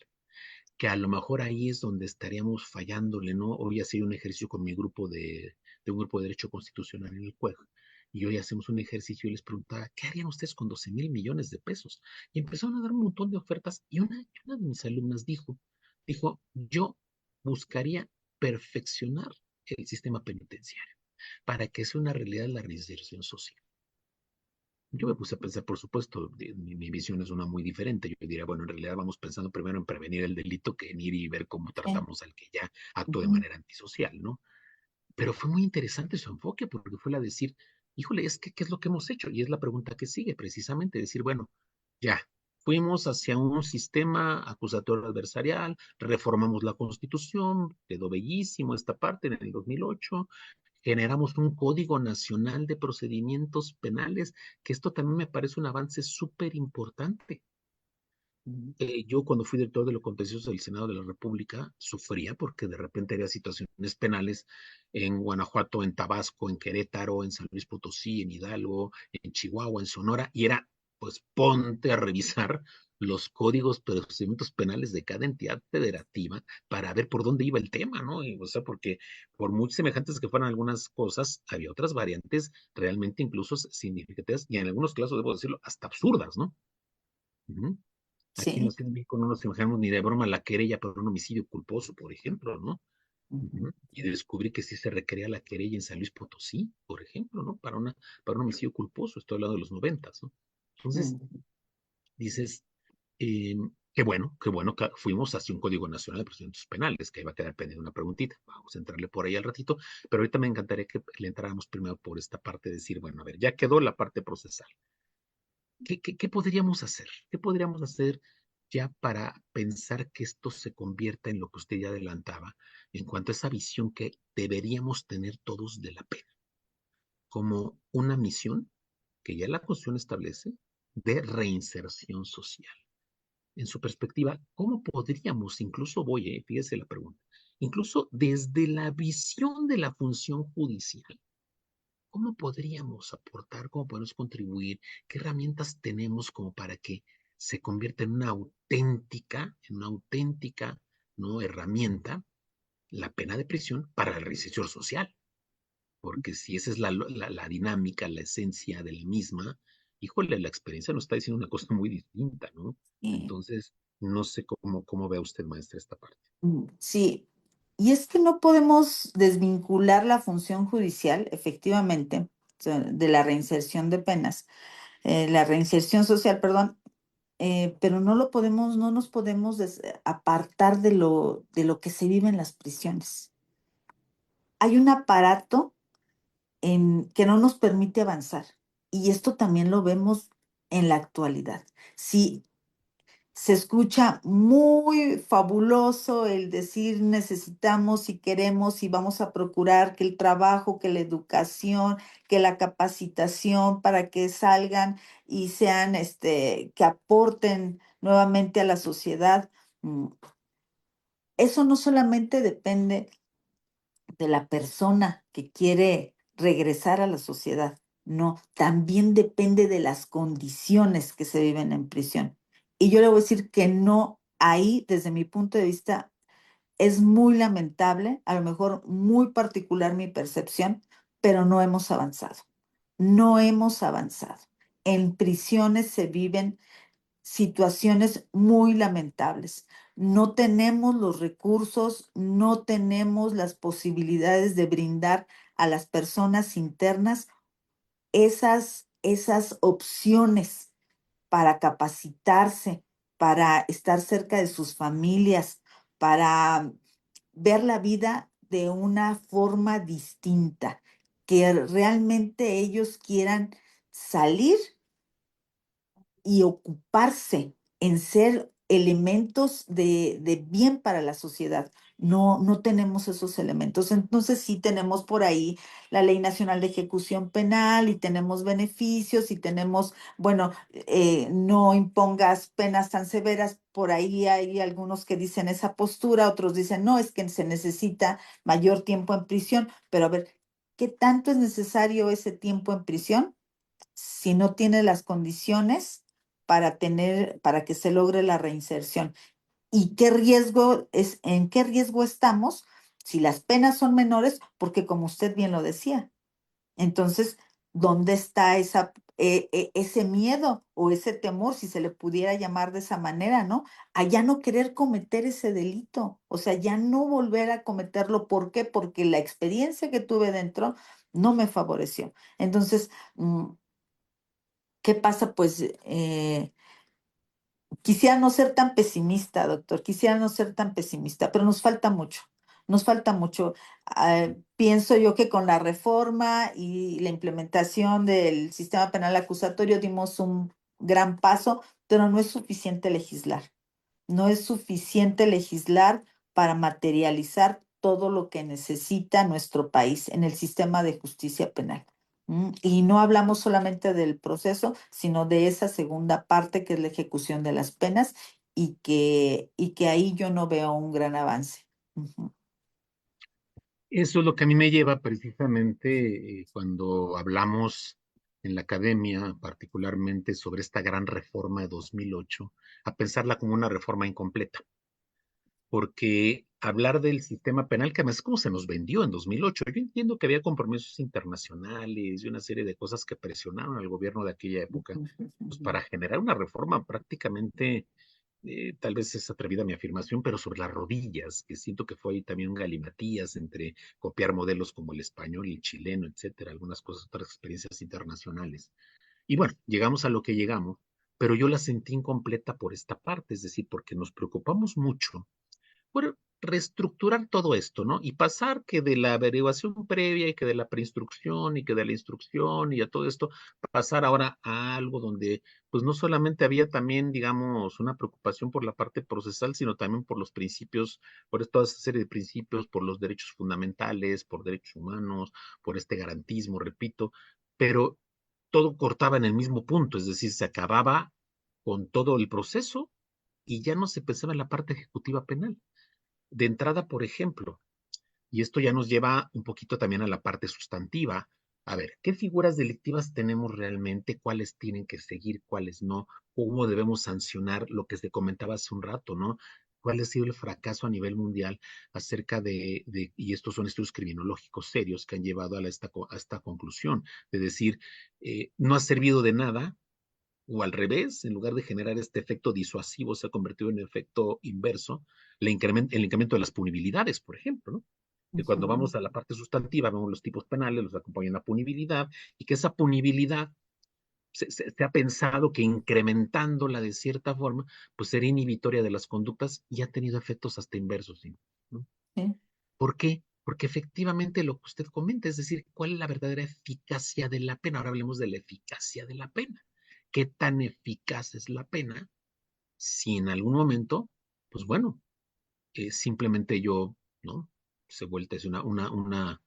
que a lo mejor ahí es donde estaríamos fallándole, ¿no? Hoy hacía un ejercicio con mi grupo de un grupo de Derecho Constitucional en el CUEG, y hoy hacemos un ejercicio y les preguntaba, ¿qué harían ustedes con 12,000 millones de pesos? Y empezaron a dar un montón de ofertas, y una de mis alumnas dijo, yo buscaría perfeccionar el sistema penitenciario para que sea una realidad la reinserción social. Yo me puse a pensar, por supuesto, mi visión es una muy diferente. Yo diría, bueno, en realidad vamos pensando primero en prevenir el delito que en ir y ver cómo Sí. tratamos al que ya actuó de Ujú. manera antisocial, ¿no? Pero fue muy interesante su enfoque porque fue la decir, híjole, es que, ¿qué es lo que hemos hecho? Y es la pregunta que sigue, precisamente, decir, bueno, ya, fuimos hacia un sistema acusatorio adversarial, reformamos la Constitución, quedó bellísimo esta parte en el 2008, generamos un Código Nacional de Procedimientos Penales, que esto también me parece un avance súper importante. Yo cuando fui director de lo contencioso del Senado de la República sufría porque de repente había situaciones penales en Guanajuato, en Tabasco, en Querétaro, en San Luis Potosí, en Hidalgo, en Chihuahua, en Sonora, y era, pues ponte a revisar los códigos de procedimientos penales de cada entidad federativa para ver por dónde iba el tema, ¿no? Y, o sea, porque por muy semejantes que fueran algunas cosas, había otras variantes realmente incluso significativas y en algunos casos, debo decirlo, hasta absurdas, ¿no? Ujú. Aquí en la Sí. Ciudad de México no nos imaginamos ni de broma la querella por un homicidio culposo, por ejemplo, ¿no? Ujú. Ujú. Y descubrí que sí se requería la querella en San Luis Potosí, por ejemplo, ¿no? Para un homicidio culposo, estoy hablando de los 90, ¿no? Entonces, Ujú. dices, qué bueno que fuimos hacia un Código Nacional de Procedimientos Penales, que ahí va a quedar pendiente una preguntita. Vamos a entrarle por ahí al ratito, pero ahorita me encantaría que le entráramos primero por esta parte de decir, bueno, a ver, ya quedó la parte procesal. ¿Qué podríamos hacer? ¿Qué podríamos hacer ya para pensar que esto se convierta en lo que usted ya adelantaba, en cuanto a esa visión que deberíamos tener todos de la pena, como una misión que ya la Constitución establece de reinserción social? En su perspectiva, ¿cómo podríamos, incluso fíjese la pregunta, incluso desde la visión de la función judicial, ¿cómo podríamos aportar, cómo podemos contribuir? ¿Qué herramientas tenemos como para que se convierta en una auténtica, ¿no? herramienta la pena de prisión para la reinserción social? Porque si esa es la dinámica, la esencia de la misma, híjole, la experiencia nos está diciendo una cosa muy distinta, ¿no? Sí. Entonces, no sé cómo ve usted, maestra, esta parte. Sí, y es que no podemos desvincular la función judicial, efectivamente, o sea, de la reinserción de penas, la reinserción social, perdón, pero no nos podemos apartar de lo que se vive en las prisiones. Hay un aparato que no nos permite avanzar, y esto también lo vemos en la actualidad. Si se escucha muy fabuloso el decir necesitamos y queremos y vamos a procurar que el trabajo, que la educación, que la capacitación para que salgan y sean, que aporten nuevamente a la sociedad. mm, Eso no solamente depende de la persona que quiere regresar a la sociedad. No, también depende de las condiciones que se viven en prisión. Y yo le voy a decir que no, ahí, desde mi punto de vista, es muy lamentable, a lo mejor muy particular mi percepción, pero no hemos avanzado. No hemos avanzado. En prisiones se viven situaciones muy lamentables. No tenemos los recursos, no tenemos las posibilidades de brindar a las personas internas esas opciones para capacitarse, para estar cerca de sus familias, para ver la vida de una forma distinta, que realmente ellos quieran salir y ocuparse en ser elementos de bien para la sociedad. No, no tenemos esos elementos. Entonces sí tenemos por ahí la Ley Nacional de Ejecución Penal y tenemos beneficios y tenemos, bueno, no impongas penas tan severas. Por ahí hay algunos que dicen esa postura, otros dicen, no, es que se necesita mayor tiempo en prisión. Pero a ver, ¿qué tanto es necesario ese tiempo en prisión si no tiene las condiciones para que se logre la reinserción? ¿Y en qué riesgo estamos si las penas son menores? Porque como usted bien lo decía, entonces, ¿dónde está ese miedo o ese temor, si se le pudiera llamar de esa manera, ¿no? A ya no querer cometer ese delito, o sea, ya no volver a cometerlo. ¿Por qué? Porque la experiencia que tuve dentro no me favoreció. Entonces, ¿qué pasa? Pues quisiera no ser tan pesimista, doctor, quisiera no ser tan pesimista, pero nos falta mucho, nos falta mucho. Pienso yo que con la reforma y la implementación del sistema penal acusatorio dimos un gran paso, pero no es suficiente legislar. No es suficiente legislar para materializar todo lo que necesita nuestro país en el sistema de justicia penal. Y no hablamos solamente del proceso, sino de esa segunda parte que es la ejecución de las penas y que ahí yo no veo un gran avance. Ujú. Eso es lo que a mí me lleva precisamente cuando hablamos en la academia, particularmente sobre esta gran reforma de 2008, a pensarla como una reforma incompleta, porque hablar del sistema penal, que además es como se nos vendió en 2008, yo entiendo que había compromisos internacionales y una serie de cosas que presionaron al gobierno de aquella época, pues para generar una reforma prácticamente tal vez es atrevida mi afirmación, pero sobre las rodillas, que siento que fue ahí también un galimatías entre copiar modelos como el español y el chileno, etcétera, algunas cosas, otras experiencias internacionales. Y bueno, llegamos a lo que llegamos, pero yo la sentí incompleta por esta parte, es decir, porque nos preocupamos mucho por reestructurar todo esto, ¿no? Y pasar que de la averiguación previa y que de la preinstrucción y que de la instrucción y a todo esto, pasar ahora a algo donde, pues no solamente había también, digamos, una preocupación por la parte procesal, sino también por los principios, por toda esa serie de principios, por los derechos fundamentales, por derechos humanos, por este garantismo, repito, pero todo cortaba en el mismo punto, es decir, se acababa con todo el proceso y ya no se pensaba en la parte ejecutiva penal. De entrada, por ejemplo, y esto ya nos lleva un poquito también a la parte sustantiva. A ver, ¿qué figuras delictivas tenemos realmente? ¿Cuáles tienen que seguir? ¿Cuáles no? ¿Cómo debemos sancionar lo que se comentaba hace un rato, ¿no? ¿Cuál ha sido el fracaso a nivel mundial acerca y estos son estudios criminológicos serios que han llevado a esta conclusión, de decir, no ha servido de nada, o al revés, en lugar de generar este efecto disuasivo, se ha convertido en efecto inverso, el incremento de las punibilidades, por ejemplo, ¿no? Que cuando vamos a la parte sustantiva, vemos los tipos penales, los acompaña la punibilidad, y que esa punibilidad se ha pensado que incrementándola de cierta forma, pues sería inhibitoria de las conductas y ha tenido efectos hasta inversos, ¿sí? ¿No? Sí. ¿Por qué? Porque efectivamente lo que usted comenta, es decir, ¿cuál es la verdadera eficacia de la pena? Ahora hablemos de la eficacia de la pena. ¿Qué tan eficaz es la pena si en algún momento, pues bueno, simplemente yo, ¿no? Se vuelta es una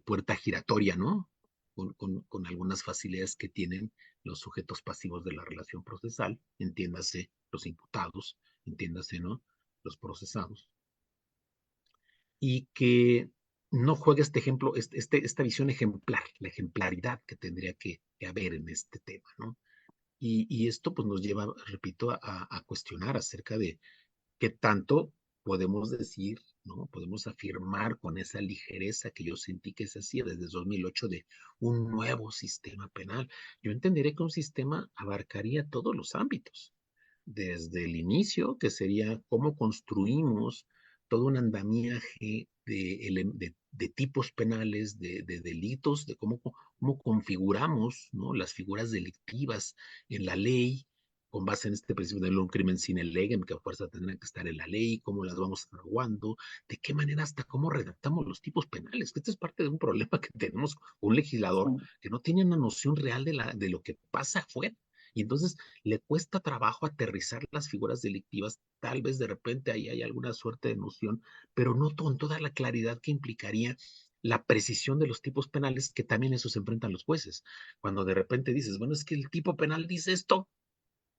puerta giratoria, ¿no? Con algunas facilidades que tienen los sujetos pasivos de la relación procesal, entiéndase los imputados, entiéndase, ¿no? Los procesados. Y que no juega este ejemplo, esta visión ejemplar, la ejemplaridad que tendría que haber en este tema, ¿no? Y esto pues nos lleva, repito, a cuestionar acerca de qué tanto podemos decir, ¿no? Podemos afirmar con esa ligereza que yo sentí que se hacía desde 2008 de un nuevo sistema penal. Yo entendería que un sistema abarcaría todos los ámbitos, desde el inicio, que sería cómo construimos todo un andamiaje de tipos penales, de delitos, de cómo configuramos, ¿no? Las figuras delictivas en la ley, con base en este principio de un crimen sine legem, que a fuerza tendrán que estar en la ley, cómo las vamos fraguando, de qué manera hasta cómo redactamos los tipos penales, que esto es parte de un problema que tenemos un legislador Sí. que no tiene una noción real de lo que pasa afuera. Y entonces le cuesta trabajo aterrizar las figuras delictivas, tal vez de repente ahí hay alguna suerte de noción, pero no con toda la claridad que implicaría la precisión de los tipos penales, que también eso se enfrentan los jueces. Cuando de repente dices, bueno, es que el tipo penal dice esto,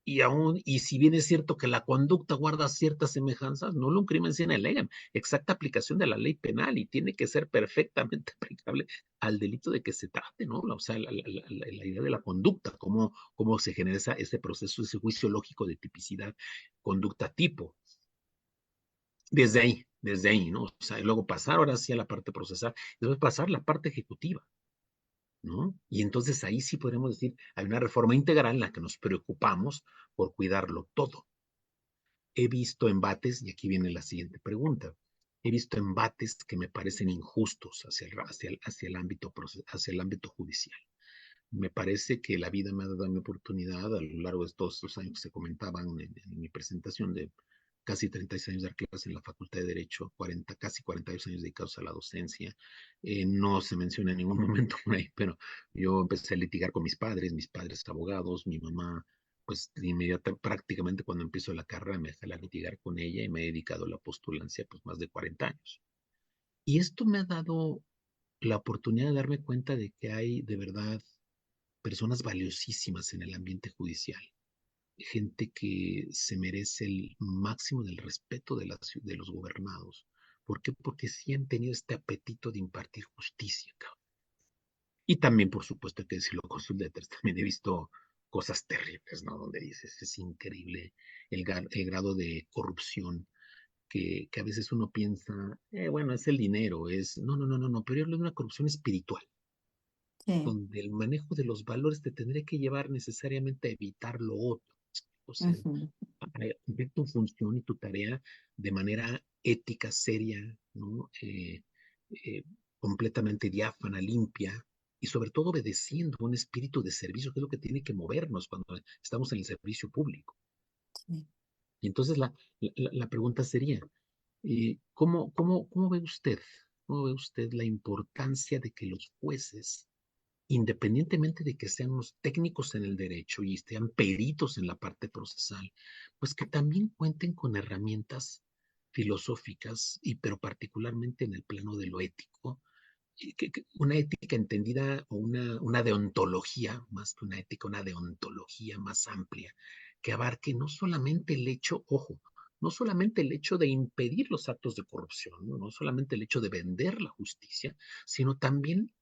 y si bien es cierto que la conducta guarda ciertas semejanzas, no lo un crimen sine legem, exacta aplicación de la ley penal y tiene que ser perfectamente aplicable al delito de que se trate, ¿no? O sea, la idea de la conducta, cómo se genera ese proceso, ese juicio lógico de tipicidad, conducta tipo, desde ahí, ¿no? O sea, y luego pasar ahora sí a la parte procesal, después pasar la parte ejecutiva, ¿no? Y entonces ahí sí podremos decir, hay una reforma integral en la que nos preocupamos por cuidarlo todo. He visto embates, y aquí viene la siguiente pregunta, he visto embates que me parecen injustos hacia el ámbito judicial. Me parece que la vida me ha dado una oportunidad a lo largo de todos estos años que se comentaban en mi presentación de casi 36 años de dar clases en la Facultad de Derecho, casi 42 años dedicados a la docencia. No se menciona en ningún momento por ahí, pero yo empecé a litigar con mis padres abogados, mi mamá, pues prácticamente cuando empiezo la carrera me dejé a litigar con ella y me he dedicado a la postulancia pues más de 40 años. Y esto me ha dado la oportunidad de darme cuenta de que hay de verdad personas valiosísimas en el ambiente judicial, gente que se merece el máximo del respeto de los gobernados. ¿Por qué? Porque sí han tenido este apetito de impartir justicia, cabrón. Y también, por supuesto, hay que decirlo con sus letras, también he visto cosas terribles, ¿no? Donde dices, es increíble el grado de corrupción que a veces uno piensa, bueno, es el dinero, no, pero yo hablo de una corrupción espiritual Sí. donde el manejo de los valores te tendría que llevar necesariamente a evitar lo otro. O sea, Ujú. a cumplir tu función y tu tarea de manera ética, seria, ¿no? Completamente diáfana, limpia, y sobre todo obedeciendo un espíritu de servicio, que es lo que tiene que movernos cuando estamos en el servicio público. Sí. Y entonces la pregunta sería, ¿cómo ve usted? ¿Cómo ve usted la importancia de que los jueces, independientemente de que sean unos técnicos en el derecho y sean peritos en la parte procesal, pues que también cuenten con herramientas filosóficas, pero particularmente en el plano de lo ético, y una ética entendida o una deontología, más que una ética, una deontología más amplia, que abarque no solamente el hecho, ojo, no solamente el hecho de impedir los actos de corrupción, no solamente el hecho de vender la justicia, sino también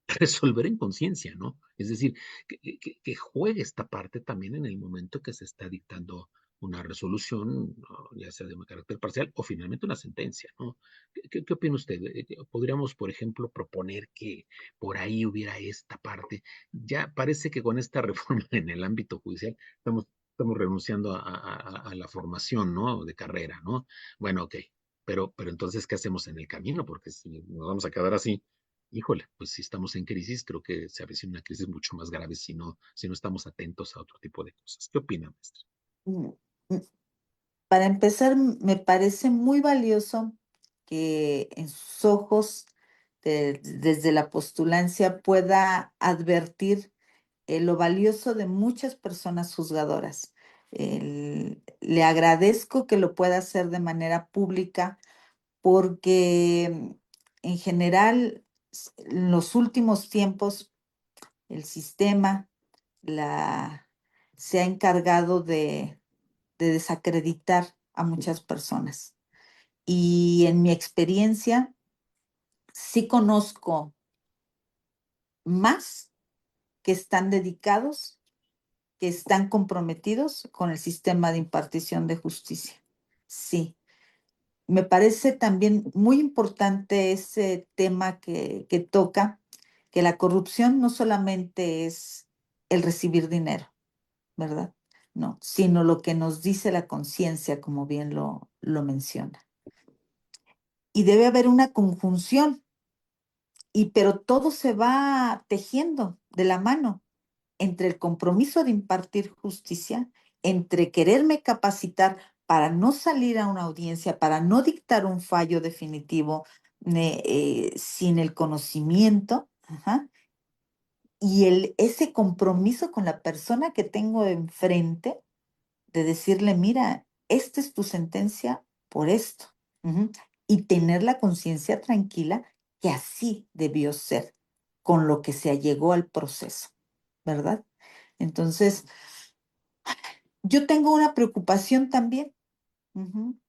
resolver en conciencia, ¿no? Es decir, que juegue esta parte también en el momento que se está dictando una resolución, ¿no? Ya sea de un carácter parcial o finalmente una sentencia, ¿no? ¿Qué opina usted? ¿Podríamos, por ejemplo, proponer que por ahí hubiera esta parte? Ya parece que con esta reforma en el ámbito judicial estamos renunciando a la formación, ¿no? De carrera, ¿no? Bueno, ok, pero entonces, ¿qué hacemos en el camino? Porque si nos vamos a quedar así, híjole, pues si estamos en crisis, creo que se avecina una crisis mucho más grave si no estamos atentos a otro tipo de cosas. ¿Qué opina, maestra? Mm, mm, Para empezar, me parece muy valioso que en sus ojos, desde la postulancia, pueda advertir lo valioso de muchas personas juzgadoras. Le agradezco que lo pueda hacer de manera pública porque en general, en los últimos tiempos, el sistema se ha encargado de desacreditar a muchas personas. Y en mi experiencia, sí conozco más que están dedicados, que están comprometidos con el sistema de impartición de justicia. Sí. Me parece también muy importante ese tema que toca, que la corrupción no solamente es el recibir dinero, ¿verdad? No, sino lo que nos dice la conciencia, como bien lo menciona. Y debe haber una conjunción, pero todo se va tejiendo de la mano entre el compromiso de impartir justicia, entre quererme capacitar para no salir a una audiencia, para no dictar un fallo definitivo sin el conocimiento, ajá, y ese compromiso con la persona que tengo enfrente de decirle, mira, esta es tu sentencia por esto, ujú, y tener la conciencia tranquila que así debió ser, con lo que se allegó al proceso, ¿verdad? Entonces, yo tengo una preocupación también. Ujú.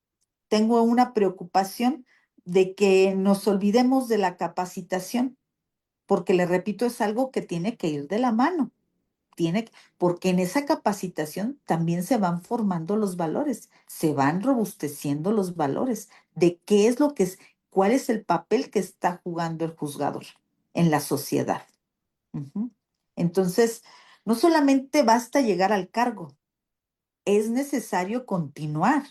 Tengo una preocupación de que nos olvidemos de la capacitación, porque le repito, es algo que tiene que ir de la mano. Porque en esa capacitación también se van formando los valores, se van robusteciendo los valores de qué es lo que es, cuál es el papel que está jugando el juzgador en la sociedad. Ujú. Entonces, no solamente basta llegar al cargo, es necesario continuar.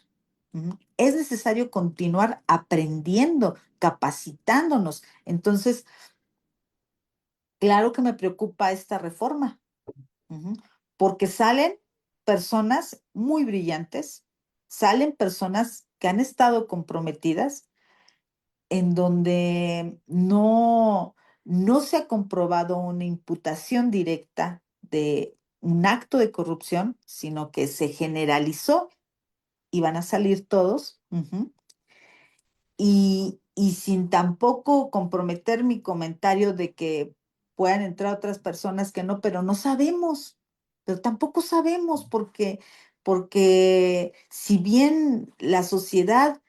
Ujú. Es necesario continuar aprendiendo, capacitándonos. Entonces, claro que me preocupa esta reforma, ujú, porque salen personas muy brillantes, salen personas que han estado comprometidas en donde no se ha comprobado una imputación directa de un acto de corrupción, sino que se generalizó y van a salir todos. Ujú. Y sin tampoco comprometer mi comentario de que puedan entrar otras personas que no, pero no sabemos, pero tampoco sabemos porque si bien la sociedad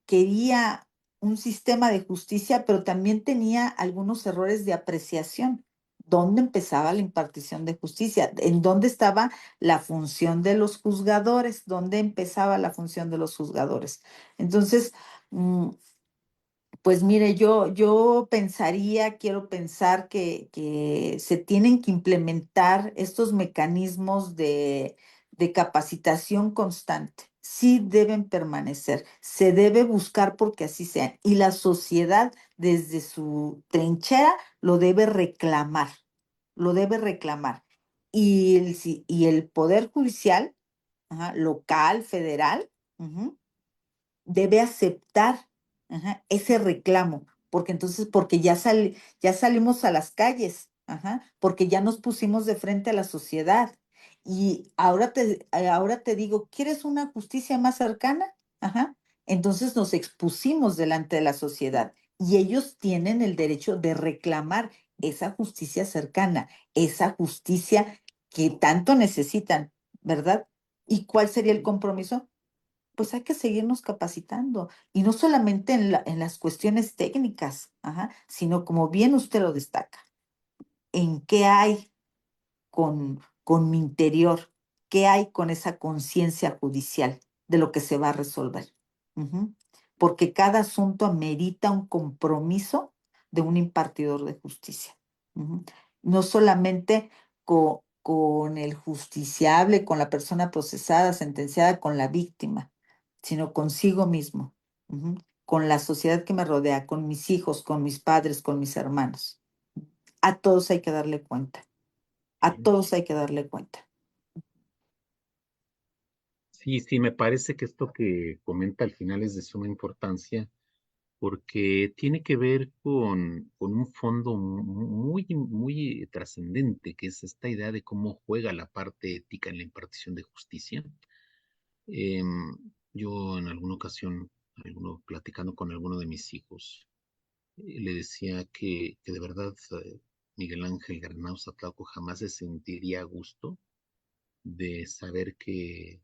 quería un sistema de justicia, pero también tenía algunos errores de apreciación. ¿Dónde empezaba la impartición de justicia? ¿En dónde estaba la función de los juzgadores? ¿Dónde empezaba la función de los juzgadores? Entonces, pues mire, yo pensaría, quiero pensar que se tienen que implementar estos mecanismos de capacitación constante. Sí deben permanecer, se debe buscar porque así sean. Y la sociedad desde su trinchera lo debe reclamar, lo debe reclamar. Y el Poder Judicial, ajá, local, federal, ujú, debe aceptar, ajá, ese reclamo, porque ya salimos a las calles, ajá, porque ya nos pusimos de frente a la sociedad. Y ahora te digo, ¿quieres una justicia más cercana? Ajá. Entonces nos expusimos delante de la sociedad y ellos tienen el derecho de reclamar esa justicia cercana, esa justicia que tanto necesitan, ¿verdad? ¿Y cuál sería el compromiso? Pues hay que seguirnos capacitando y no solamente en las cuestiones técnicas, ajá, sino como bien usted lo destaca, en qué hay con mi interior, qué hay con esa conciencia judicial de lo que se va a resolver. Ujú. Porque cada asunto amerita un compromiso de un impartidor de justicia. Ujú. No solamente con el justiciable, con la persona procesada, sentenciada, con la víctima, sino consigo mismo, ujú, con la sociedad que me rodea, con mis hijos, con mis padres, con mis hermanos. A todos hay que darle cuenta. A todos hay que darle cuenta. Sí, sí, me parece que esto que comenta al final es de suma importancia porque tiene que ver con un fondo muy, muy trascendente, que es esta idea de cómo juega la parte ética en la impartición de justicia. Yo en alguna ocasión, platicando con alguno de mis hijos, le decía que de verdad Miguel Ángel Granados Atlauco jamás se sentiría a gusto de saber que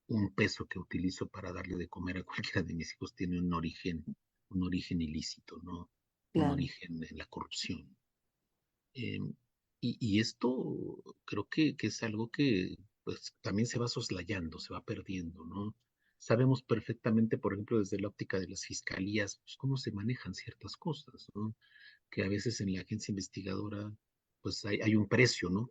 un peso que utilizo para darle de comer a cualquiera de mis hijos tiene un origen ilícito, ¿no? claro. origen en la corrupción. Y esto creo que es algo que pues también se va soslayando, se va perdiendo, ¿no? Sabemos perfectamente, por ejemplo, desde la óptica de las fiscalías, pues, cómo se manejan ciertas cosas, ¿no? Que a veces en la agencia investigadora pues hay un precio, ¿no?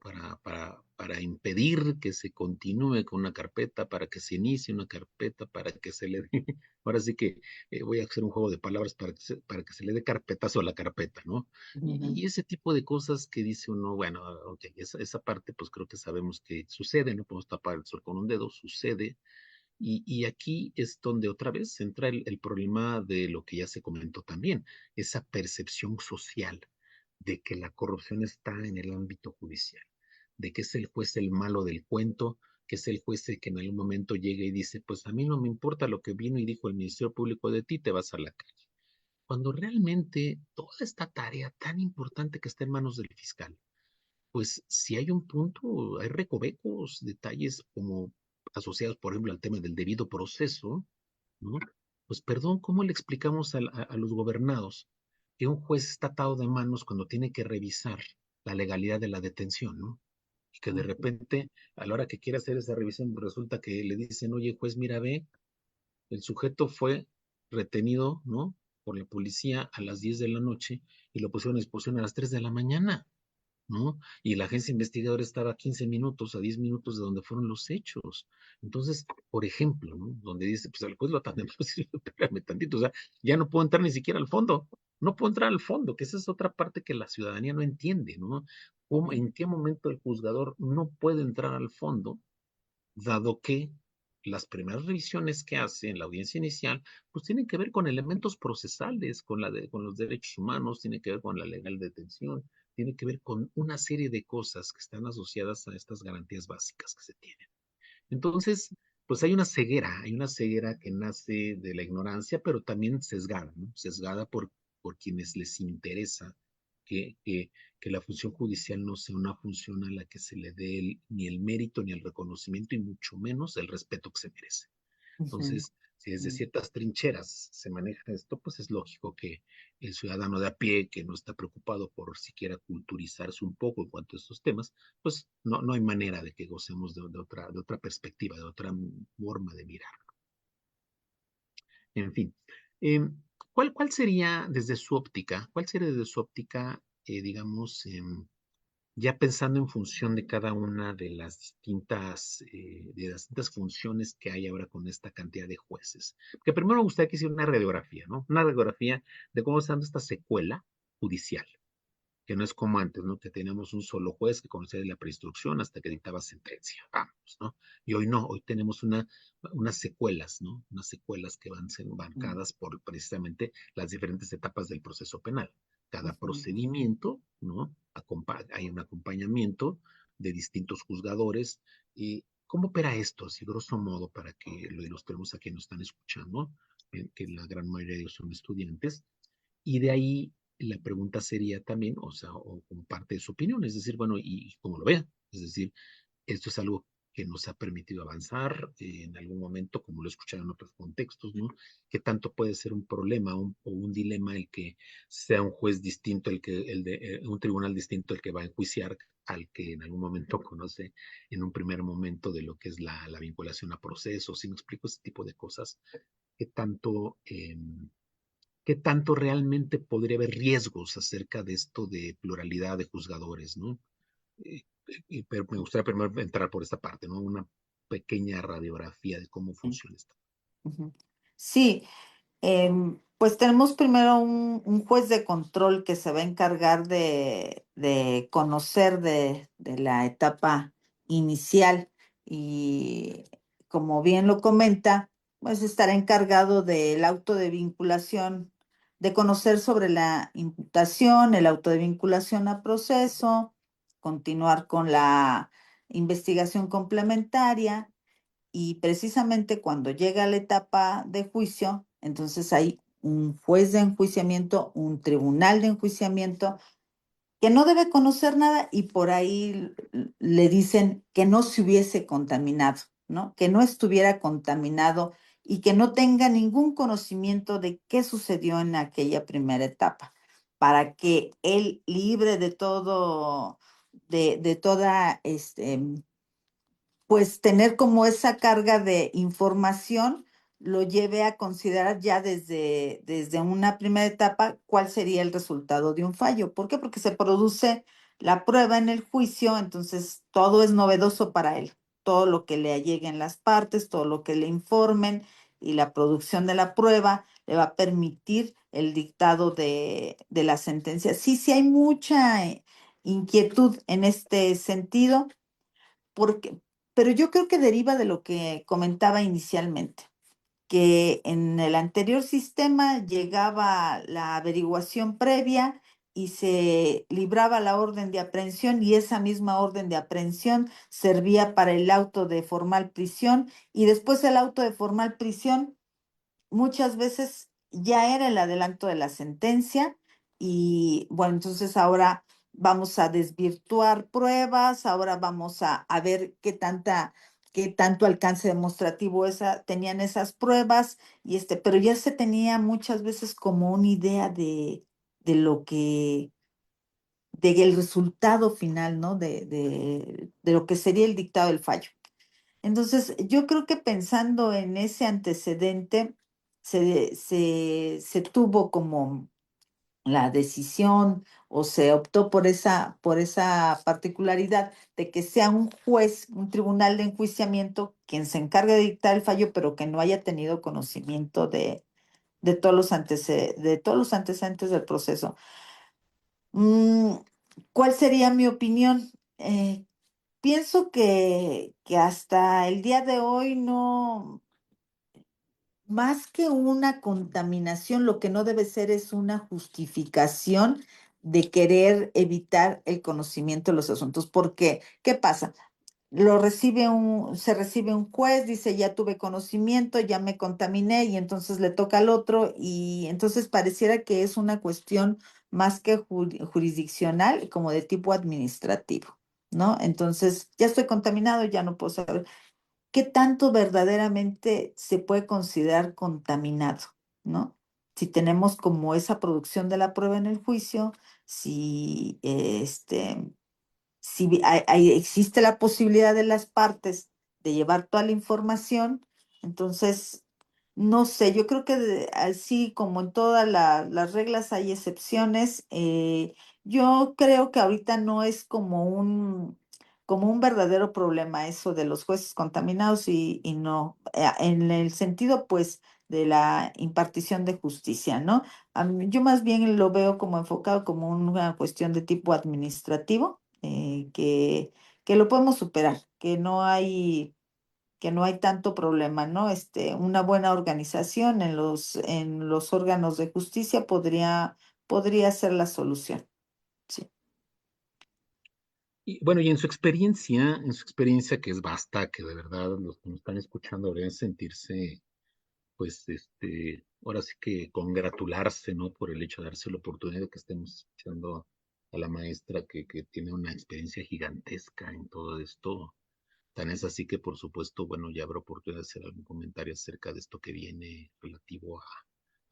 Para impedir que se continúe con una carpeta, para que se inicie una carpeta, para que se le dé, ahora sí que voy a hacer un juego de palabras para que se le dé carpetazo a la carpeta, ¿no? Y ese tipo de cosas que dice uno, bueno, ok, esa parte pues creo que sabemos que sucede, no podemos tapar el sol con un dedo, sucede, y aquí es donde otra vez entra el problema de lo que ya se comentó también, esa percepción social de que la corrupción está en el ámbito judicial, de que es el juez el malo del cuento, que es el juez el que en algún momento llega y dice, pues a mí no me importa lo que vino y dijo el Ministerio Público de ti, te vas a la calle. Cuando realmente toda esta tarea tan importante que está en manos del fiscal, pues si hay un punto, hay recovecos, detalles como asociados, por ejemplo, al tema del debido proceso, ¿no? Pues perdón, ¿cómo le explicamos a los gobernados que un juez está atado de manos cuando tiene que revisar la legalidad de la detención, ¿no? Y que de repente, a la hora que quiere hacer esa revisión, resulta que le dicen, oye, juez, mira, ve, el sujeto fue retenido, ¿no? Por la policía a las 10 de la noche y lo pusieron a disposición a las 3 de la mañana. ¿No? Y la agencia investigadora estaba a 15 minutos, a 10 minutos de donde fueron los hechos. Entonces, por ejemplo, ¿no? Donde dice, pues al juez lo atendemos, espérame tantito, o sea, ya no puedo entrar ni siquiera al fondo, no puedo entrar al fondo, que esa es otra parte que la ciudadanía no entiende, ¿no? ¿Cómo, en qué momento el juzgador no puede entrar al fondo, dado que las primeras revisiones que hace en la audiencia inicial, pues tienen que ver con elementos procesales, con los derechos humanos, tiene que ver con la legal detención, tiene que ver con una serie de cosas que están asociadas a estas garantías básicas que se tienen. Entonces, pues hay una ceguera que nace de la ignorancia, pero también sesgada, ¿no? Sesgada por quienes les interesa que, que, que la función judicial no sea una función a la que se le dé ni el mérito ni el reconocimiento y mucho menos el respeto que se merece. Entonces, si desde ciertas trincheras se maneja esto, pues es lógico que el ciudadano de a pie, que no está preocupado por siquiera culturizarse un poco en cuanto a estos temas, pues no hay manera de que gocemos de otra perspectiva, de otra forma de mirar. En fin, eh, ¿cuál sería desde su óptica, digamos, ya pensando en función de cada una de las distintas funciones que hay ahora con esta cantidad de jueces? Que primero me gustaría que hiciera una radiografía, ¿no? Una radiografía de cómo está dando esta secuela judicial, que no es como antes, ¿no? Que teníamos un solo juez que conocía de la preinstrucción hasta que dictaba sentencia, vamos, ¿no? Y hoy no, hoy tenemos unas secuelas, ¿no? Unas secuelas que van siendo marcadas por precisamente las diferentes etapas del proceso penal. Cada procedimiento, ¿no? Hay un acompañamiento de distintos juzgadores. ¿Y cómo opera esto? Así, grosso modo, para que lo ilustremos a quienes nos están escuchando, que la gran mayoría de ellos son estudiantes. Y de ahí la pregunta sería también, o sea, o como parte de su opinión, es decir, bueno, y cómo lo vea, es decir, esto es algo que nos ha permitido avanzar en algún momento, como lo he escuchado en otros contextos, ¿no? ¿Qué tanto puede ser un problema o un dilema el que sea un juez distinto, un tribunal distinto el que va a enjuiciar al que en algún momento conoce en un primer momento de lo que es la vinculación a procesos? Si me explico ese tipo de cosas, ¿qué tanto qué tanto realmente podría haber riesgos acerca de esto de pluralidad de juzgadores, ¿no? Pero me gustaría primero entrar por esta parte, ¿no? Una pequeña radiografía de cómo funciona esto. Sí, pues tenemos primero un juez de control que se va a encargar de conocer de la etapa inicial y como bien lo comenta, pues estará encargado del auto de vinculación, de conocer sobre la imputación, el auto de vinculación a proceso, continuar con la investigación complementaria y precisamente cuando llega la etapa de juicio, entonces hay un juez de enjuiciamiento, un tribunal de enjuiciamiento que no debe conocer nada y por ahí le dicen que no se hubiese contaminado, ¿no? Que no estuviera contaminado y que no tenga ningún conocimiento de qué sucedió en aquella primera etapa. para que él, libre de todo, de toda, pues tener como esa carga de información, lo lleve a considerar ya desde una primera etapa cuál sería el resultado de un fallo. ¿Por qué? Porque se produce la prueba en el juicio, entonces todo es novedoso para él. Todo lo que le lleguen las partes, todo lo que le informen y la producción de la prueba le va a permitir el dictado de la sentencia. Sí, sí hay mucha inquietud en este sentido porque, pero yo creo que deriva de lo que comentaba inicialmente, que en el anterior sistema llegaba la averiguación previa y se libraba la orden de aprehensión y esa misma orden de aprehensión servía para el auto de formal prisión y después el auto de formal prisión muchas veces ya era el adelanto de la sentencia y bueno, entonces ahora vamos a desvirtuar pruebas, ahora vamos a ver qué tanto alcance demostrativo tenían esas pruebas pero ya se tenía muchas veces como una idea de lo que, del resultado final, ¿no? De lo que sería el dictado del fallo. Entonces, yo creo que pensando en ese antecedente, se tuvo como la decisión o se optó por esa particularidad de que sea un juez, un tribunal de enjuiciamiento, quien se encargue de dictar el fallo, pero que no haya tenido conocimiento de todos de todos los antecedentes del proceso. Mm, ¿Cuál sería mi opinión? Pienso que hasta el día de hoy no, más que una contaminación, lo que no debe ser es una justificación de querer evitar el conocimiento de los asuntos. Porque, ¿qué pasa? Se recibe un juez, dice, ya tuve conocimiento, ya me contaminé y entonces le toca al otro y entonces pareciera que es una cuestión más que jurisdiccional, como de tipo administrativo, ¿no? Entonces, ya estoy contaminado, ya no puedo saber qué tanto verdaderamente se puede considerar contaminado, ¿no? Si tenemos como esa producción de la prueba en el juicio, si existe la posibilidad de las partes de llevar toda la información, entonces, no sé, yo creo que así como en todas las reglas hay excepciones, yo creo que ahorita no es como un verdadero problema eso de los jueces contaminados y no, en el sentido pues de la impartición de justicia, ¿no? Yo más bien lo veo como enfocado como una cuestión de tipo administrativo, que lo podemos superar, que no hay tanto problema, ¿no? Una buena organización en los órganos de justicia podría ser la solución. Sí. Y bueno, y en su experiencia que es vasta, que de verdad los que nos están escuchando deberían sentirse, pues, ahora sí que congratularse, ¿no? Por el hecho de darse la oportunidad de que estemos escuchando a la maestra que tiene una experiencia gigantesca en todo esto. Tan es así que, por supuesto, bueno, ya habrá oportunidad de hacer algún comentario acerca de esto que viene relativo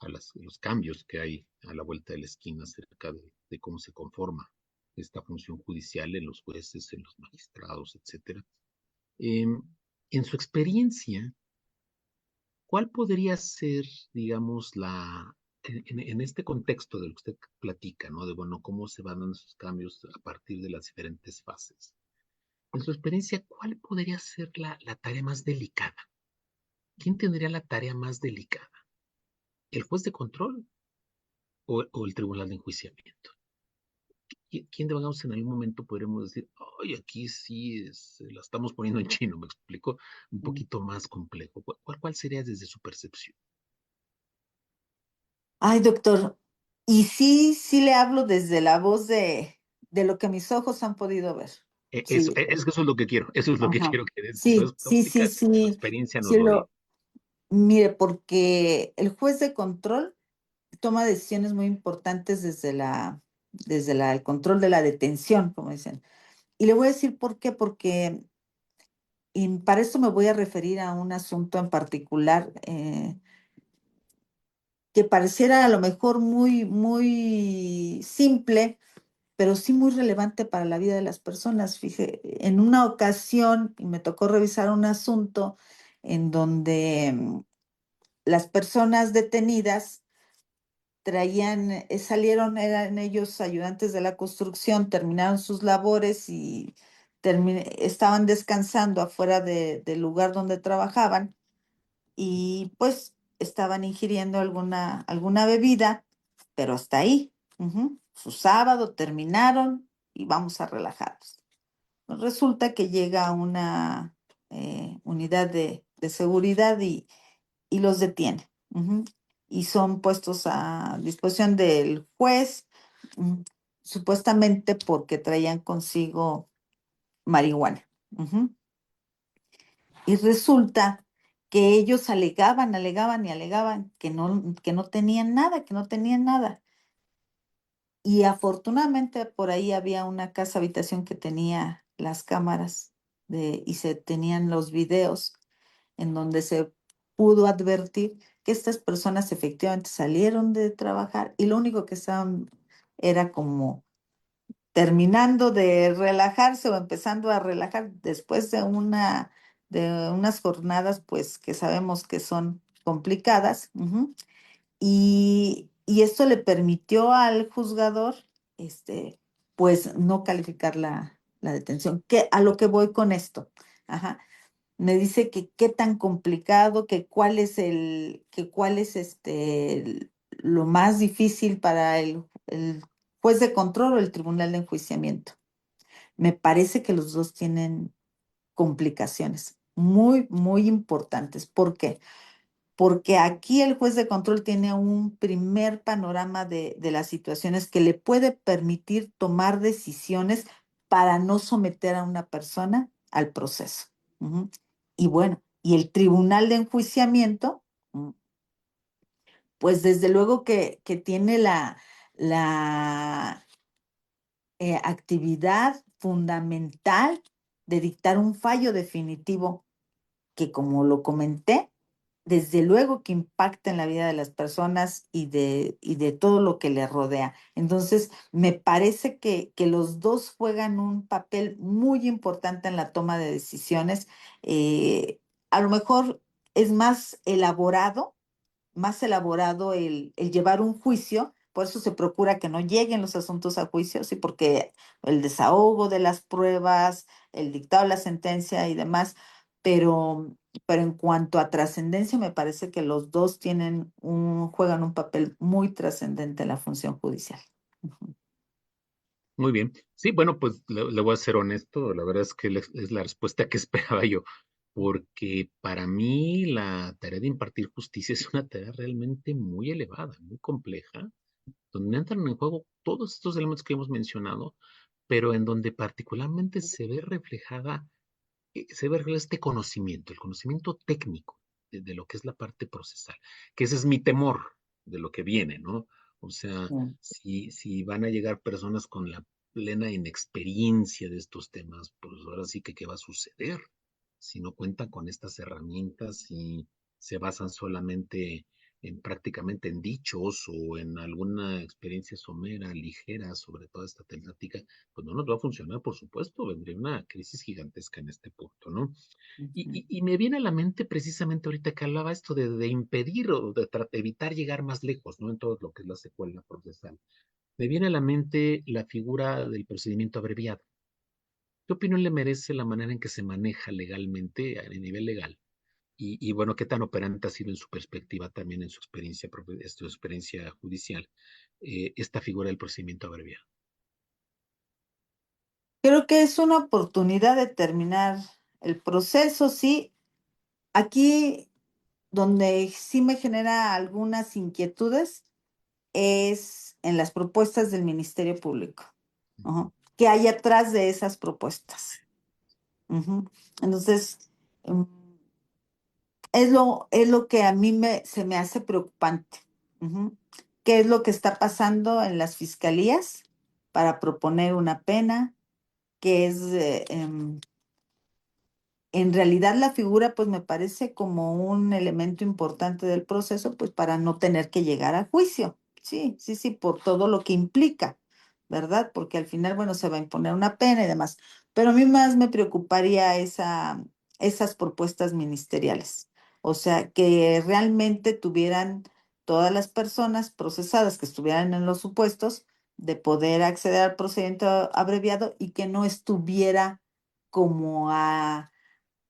a los cambios que hay a la vuelta de la esquina acerca de cómo se conforma esta función judicial en los jueces, en los magistrados, etcétera. Em, en su experiencia, ¿cuál podría ser, digamos, en este contexto de lo que usted platica, ¿no? De, bueno, cómo se van dando esos cambios a partir de las diferentes fases. En su experiencia, ¿cuál podría ser la tarea más delicada? ¿Quién tendría la tarea más delicada? ¿El juez de control o el tribunal de enjuiciamiento? ¿Quién, digamos, en algún momento podremos decir, ay, aquí sí la estamos poniendo en chino, me explico, un poquito más complejo? ¿Cuál sería desde su percepción? Ay, doctor, y sí, sí le hablo desde la voz de lo que mis ojos han podido ver. Eso, Sí, es que eso es lo que quiero, eso es lo que ajá. quiero que desde su Sí, sí, sí, óptica, su sí, experiencia nos sí lo diga. mire, porque el juez de control toma decisiones muy importantes el control de la detención, como dicen. Y le voy a decir por qué, porque y para esto me voy a referir a un asunto en particular. que pareciera a lo mejor muy simple, pero sí muy relevante para la vida de las personas. Fíjate, en una ocasión, y me tocó revisar un asunto en donde las personas detenidas salieron, eran ellos ayudantes de la construcción, terminaron sus labores y estaban descansando afuera del lugar donde trabajaban y pues estaban ingiriendo alguna bebida, pero hasta ahí. Su sábado terminaron y vamos a relajarnos. Pues resulta que llega una unidad de seguridad y los detiene. Y son puestos a disposición del juez, mm, supuestamente porque traían consigo marihuana. Y resulta que ellos alegaban y alegaban que no tenían nada, que no tenían nada. Y afortunadamente por ahí había una casa habitación que tenía las cámaras y se tenían los videos en donde se pudo advertir que estas personas efectivamente salieron de trabajar y lo único que estaban era como terminando de relajarse o empezando a relajar después de unas jornadas, pues que sabemos que son complicadas. Y esto le permitió al juzgador, pues, no calificar la detención. A lo que voy con esto? Ajá. Me dice que qué tan complicado, que cuál es lo más difícil para el juez de control o el tribunal de enjuiciamiento. Me parece que los dos tienen complicaciones muy importantes. ¿Por qué? Porque aquí el juez de control tiene un primer panorama de las situaciones que le puede permitir tomar decisiones para no someter a una persona al proceso. Y bueno, y el tribunal de enjuiciamiento, pues desde luego que tiene la actividad fundamental de dictar un fallo definitivo que, como lo comenté, desde luego que impacta en la vida de las personas y de todo lo que le rodea. Entonces, me parece que los dos juegan un papel muy importante en la toma de decisiones. A lo mejor es más elaborado el llevar un juicio, por eso se procura que no lleguen los asuntos a juicio, sí, porque el desahogo de las pruebas, el dictado de la sentencia y demás, pero en cuanto a trascendencia, me parece que los dos juegan un papel muy trascendente en la función judicial. Muy bien. Sí, bueno, pues le voy a ser honesto, la verdad es que es la respuesta que esperaba yo, porque para mí la tarea de impartir justicia es una tarea realmente muy elevada, muy compleja, donde entran en juego todos estos elementos que hemos mencionado, pero en donde particularmente se ve reflejado este conocimiento, el conocimiento técnico de lo que es la parte procesal, que ese es mi temor de lo que viene, ¿no? O sea, Mm. si van a llegar personas con la plena inexperiencia de estos temas, pues ahora sí que qué va a suceder si no cuentan con estas herramientas y se basan solamente prácticamente en dichos o en alguna experiencia somera, ligera sobre toda esta temática, pues no nos va a funcionar, por supuesto, vendría una crisis gigantesca en este punto, ¿no? Y me viene a la mente precisamente ahorita que hablaba esto de impedir o de evitar llegar más lejos, ¿no? En todo lo que es la secuela procesal. Me viene a la mente la figura del procedimiento abreviado. ¿Qué opinión le merece la manera en que se maneja legalmente a nivel legal? Y bueno, ¿qué tan operante ha sido en su perspectiva también en su experiencia judicial, esta figura del procedimiento abreviado? Creo que es una oportunidad de terminar el proceso, sí. Aquí donde sí me genera algunas inquietudes es en las propuestas del Ministerio Público. ¿Qué hay atrás de esas propuestas? Entonces, es lo que a mí se me hace preocupante. ¿Qué es lo que está pasando en las fiscalías para proponer una pena? ¿Qué es en realidad la figura pues me parece como un elemento importante del proceso pues para no tener que llegar a juicio. Sí, sí, sí, por todo lo que implica, ¿verdad? Porque al final, bueno, se va a imponer una pena y demás. Pero a mí más me preocuparía esas propuestas ministeriales. O sea, que realmente tuvieran todas las personas procesadas que estuvieran en los supuestos de poder acceder al procedimiento abreviado y que no estuviera como a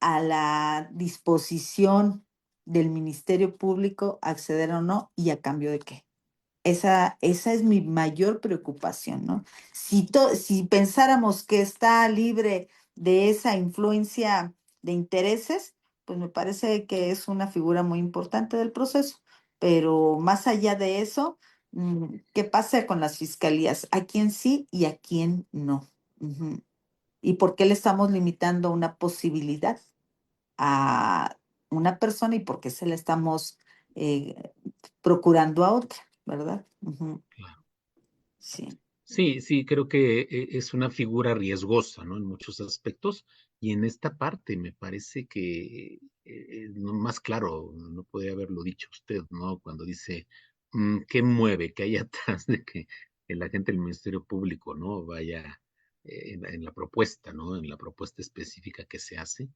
la disposición del Ministerio Público acceder o no y a cambio de qué. Esa es mi mayor preocupación, ¿no? Si pensáramos que está libre de esa influencia de intereses, pues me parece que es una figura muy importante del proceso. Pero más allá de eso, ¿qué pasa con las fiscalías? ¿A quién sí y a quién no? Ujú. ¿Y por qué le estamos limitando una posibilidad a una persona y por qué se la estamos eh, procurando a otra, ¿verdad? Ujú. Claro. Sí. Sí, sí, creo que es una figura riesgosa, ¿no? En muchos aspectos. Y en esta parte me parece que más claro, no podría haberlo dicho usted, ¿no? Cuando dice, ¿qué mueve? ¿Qué hay atrás de que el agente del Ministerio Público, ¿no? Vaya en la propuesta, ¿no? En la propuesta específica que se hace.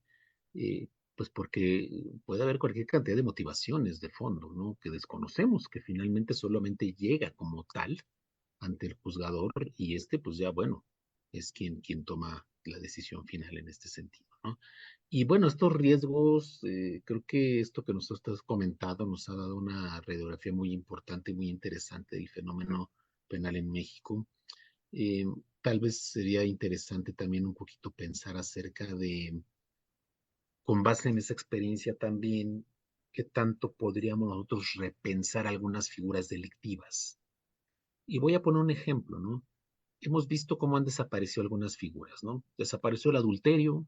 eh, pues porque puede haber cualquier cantidad de motivaciones de fondo, ¿no? Que desconocemos, que finalmente solamente llega como tal ante el juzgador y pues ya, bueno, es quien toma la decisión final en este sentido, ¿no? Y bueno, estos riesgos, creo que esto que nos estás comentando nos ha dado una radiografía muy importante, muy interesante del fenómeno penal en México. Eh, Tal vez sería interesante también un poquito pensar acerca de, con base en esa experiencia también, qué tanto podríamos nosotros repensar algunas figuras delictivas. Y voy a poner un ejemplo, ¿no? Hemos visto cómo han desaparecido algunas figuras, ¿no? Desapareció el adulterio,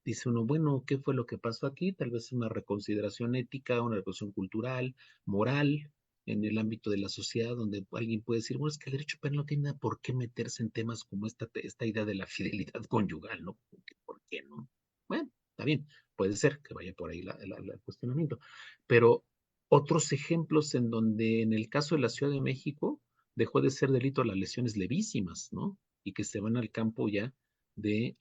dice uno, bueno, ¿qué fue lo que pasó aquí? Tal vez una reconsideración ética, una reconsideración cultural, moral, en el ámbito de la sociedad, donde alguien puede decir, bueno, es que el derecho penal no tiene nada por qué meterse en temas como esta idea de la fidelidad conyugal, ¿no? ¿Por qué no? Bueno, está bien, puede ser que vaya por ahí el cuestionamiento, pero otros ejemplos en donde en el caso de la Ciudad de México dejó de ser delito las lesiones levísimas, ¿no? Y que se van al campo ya del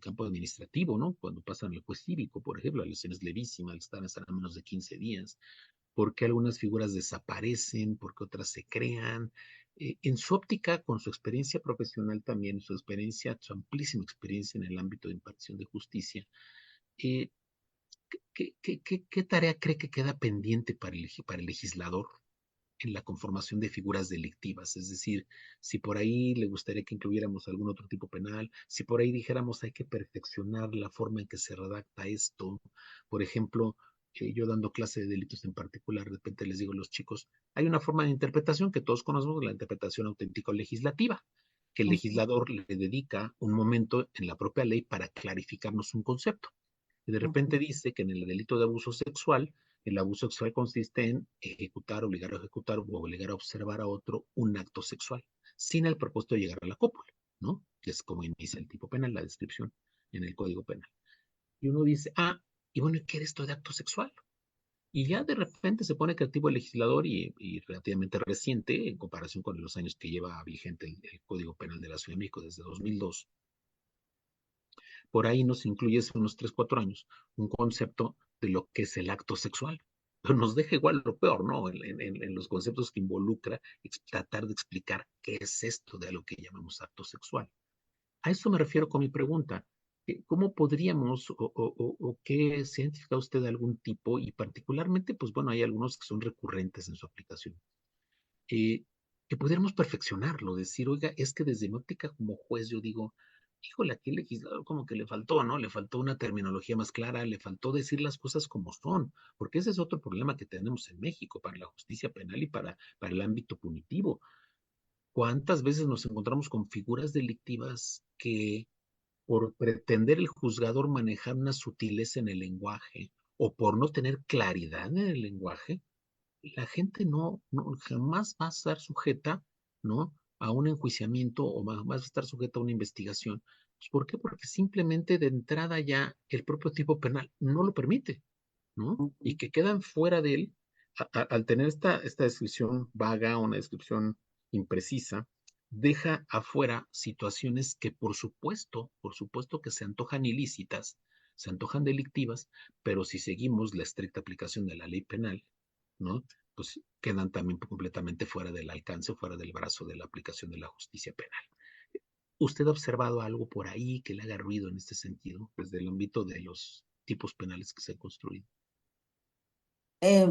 campo administrativo, ¿no? Cuando pasan al juez cívico, por ejemplo, las lesiones levísimas están a menos de 15 días, por qué algunas figuras desaparecen, por qué otras se crean. En su óptica, con su experiencia profesional también, su experiencia, su amplísima experiencia en el ámbito de impartición de justicia, eh, ¿qué tarea cree que queda pendiente para el legislador en la conformación de figuras delictivas? Es decir, si por ahí le gustaría que incluyéramos algún otro tipo penal, si por ahí dijéramos hay que perfeccionar la forma en que se redacta esto. Por ejemplo, yo dando clase de delitos en particular, de repente les digo a los chicos, hay una forma de interpretación que todos conocemos, la interpretación auténtica o legislativa, que el Ujú. legislador le dedica un momento en la propia ley para clarificarnos un concepto. Y de repente Ujú. dice que en el delito de abuso sexual, el abuso sexual consiste en ejecutar, obligar a ejecutar o obligar a observar a otro un acto sexual, sin el propósito de llegar a la cópula, ¿no? Que es como inicia el tipo penal, la descripción en el Código Penal. Y uno dice, y bueno, ¿qué es esto de acto sexual? Y ya de repente se pone creativo el legislador y relativamente reciente, en comparación con los años que lleva vigente el Código Penal de la Ciudad de México desde 2002, por ahí nos incluye hace unos 3, 4 años un concepto de lo que es el acto sexual. Pero nos deja igual lo peor, ¿no? En los conceptos que involucra tratar de explicar qué es esto de lo que llamamos acto sexual. A eso me refiero con mi pregunta. ¿Cómo podríamos o qué se ha identificado usted de algún tipo? Y particularmente, pues bueno, hay algunos que son recurrentes en su aplicación. eh, que pudiéramos perfeccionarlo, decir, oiga, es que desde mi óptica como juez yo digo, híjole, aquí el legislador como que le faltó, ¿no? Le faltó una terminología más clara, le faltó decir las cosas como son, porque ese es otro problema que tenemos en México para la justicia penal y para el ámbito punitivo. ¿Cuántas veces nos encontramos con figuras delictivas que por pretender el juzgador manejar una sutileza en el lenguaje o por no tener claridad en el lenguaje, la gente no jamás va a estar sujeta, ¿no? A un enjuiciamiento o va a estar sujeta a una investigación Pues, ¿por qué? Porque simplemente de entrada ya el propio tipo penal no lo permite, ¿no? Y que quedan fuera de él, al tener esta descripción vaga, una descripción imprecisa, deja afuera situaciones que por supuesto que se antojan ilícitas, se antojan delictivas, pero si seguimos la estricta aplicación de la ley penal, ¿no? Pues quedan también completamente fuera del alcance, fuera del brazo de la aplicación de la justicia penal. ¿Usted ha observado algo por ahí que le haga ruido en este sentido, desde el ámbito de los tipos penales que se han construido? Eh,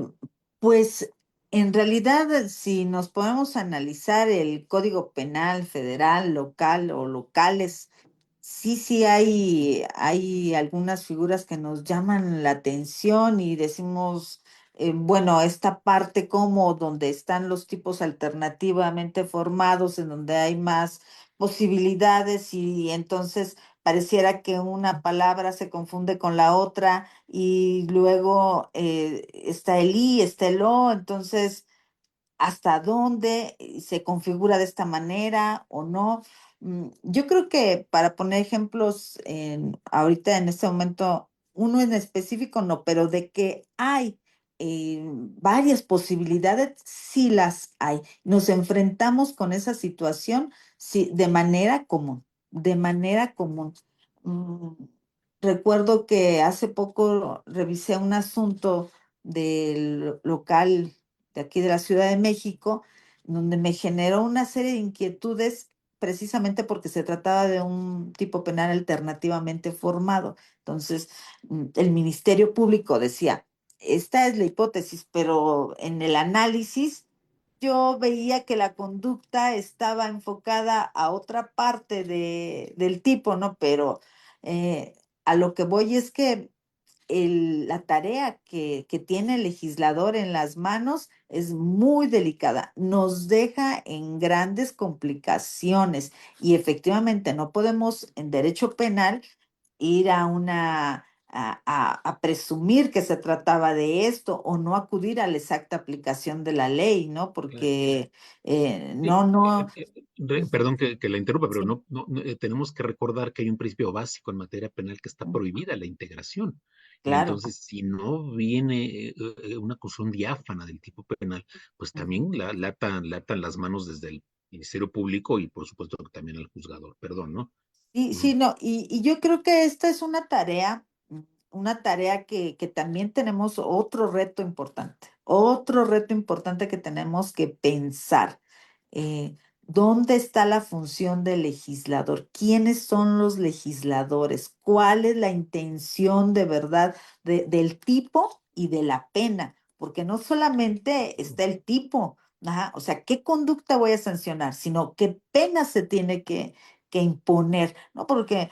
pues en realidad, si nos podemos analizar el Código Penal federal, local o locales, sí hay algunas figuras que nos llaman la atención y decimos, bueno, esta parte como donde están los tipos alternativamente formados, en donde hay más posibilidades y entonces pareciera que una palabra se confunde con la otra y luego está el I, está el O, entonces hasta dónde se configura de esta manera o no. Yo creo que para poner ejemplos, ahorita en este momento, uno en específico no, pero de que hay varias posibilidades, sí las hay. Nos enfrentamos con esa situación, sí, de manera común, de manera común. Mm, Recuerdo que hace poco revisé un asunto del local de aquí de la Ciudad de México, donde me generó una serie de inquietudes precisamente porque se trataba de un tipo penal alternativamente formado. Entonces, el Ministerio Público decía, esta es la hipótesis, pero en el análisis yo veía que la conducta estaba enfocada a otra parte del tipo, ¿no? Pero a lo que voy es que la tarea que tiene el legislador en las manos es muy delicada, nos deja en grandes complicaciones y efectivamente no podemos en derecho penal ir a presumir que se trataba de esto o no acudir a la exacta aplicación de la ley, ¿no? Claro. Porque Sí, no. perdón que la interrumpa, pero Sí, tenemos que recordar que hay un principio básico en materia penal que está prohibida, la integración. Y claro. entonces, si no viene una acusación diáfana del tipo penal, pues también le atan las manos desde el Ministerio Público y por supuesto que también al juzgador, perdón, ¿no? Sí, Ujú. sí, no, y yo creo que esta es una tarea que también tenemos otro reto importante que tenemos que pensar. ¿Dónde está la función del legislador? ¿Quiénes son los legisladores? ¿Cuál es la intención de verdad del tipo y de la pena? Porque no solamente está el tipo, ajá, o sea, ¿qué conducta voy a sancionar? Sino qué pena se tiene que imponer, ¿no? Porque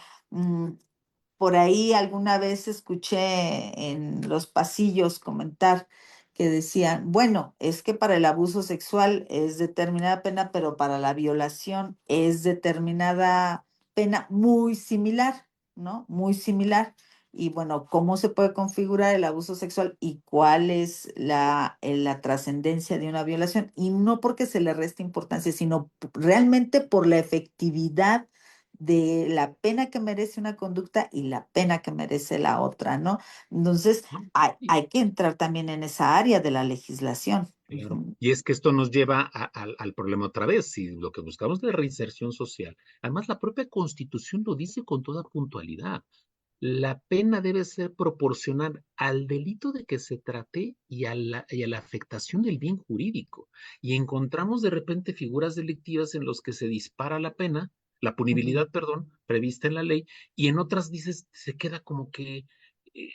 por ahí alguna vez escuché en los pasillos comentar que decían, bueno, es que para el abuso sexual es determinada pena, pero para la violación es determinada pena muy similar, ¿no? Muy similar. Y bueno, ¿cómo se puede configurar el abuso sexual y cuál es la trascendencia de una violación? Y no porque se le reste importancia, sino realmente por la efectividad de la pena que merece una conducta y la pena que merece la otra, ¿no? Entonces, ¿No? hay que entrar también en esa área de la legislación. Claro. Ujú. Y es que esto nos lleva al problema otra vez. Si lo que buscamos es la reinserción social, además la propia Constitución lo dice con toda puntualidad. La pena debe ser proporcional al delito de que se trate y a la afectación del bien jurídico. Y encontramos de repente figuras delictivas en los que se dispara la pena, la Ujú. punibilidad, perdón, prevista en la ley, y en otras dices, se queda como que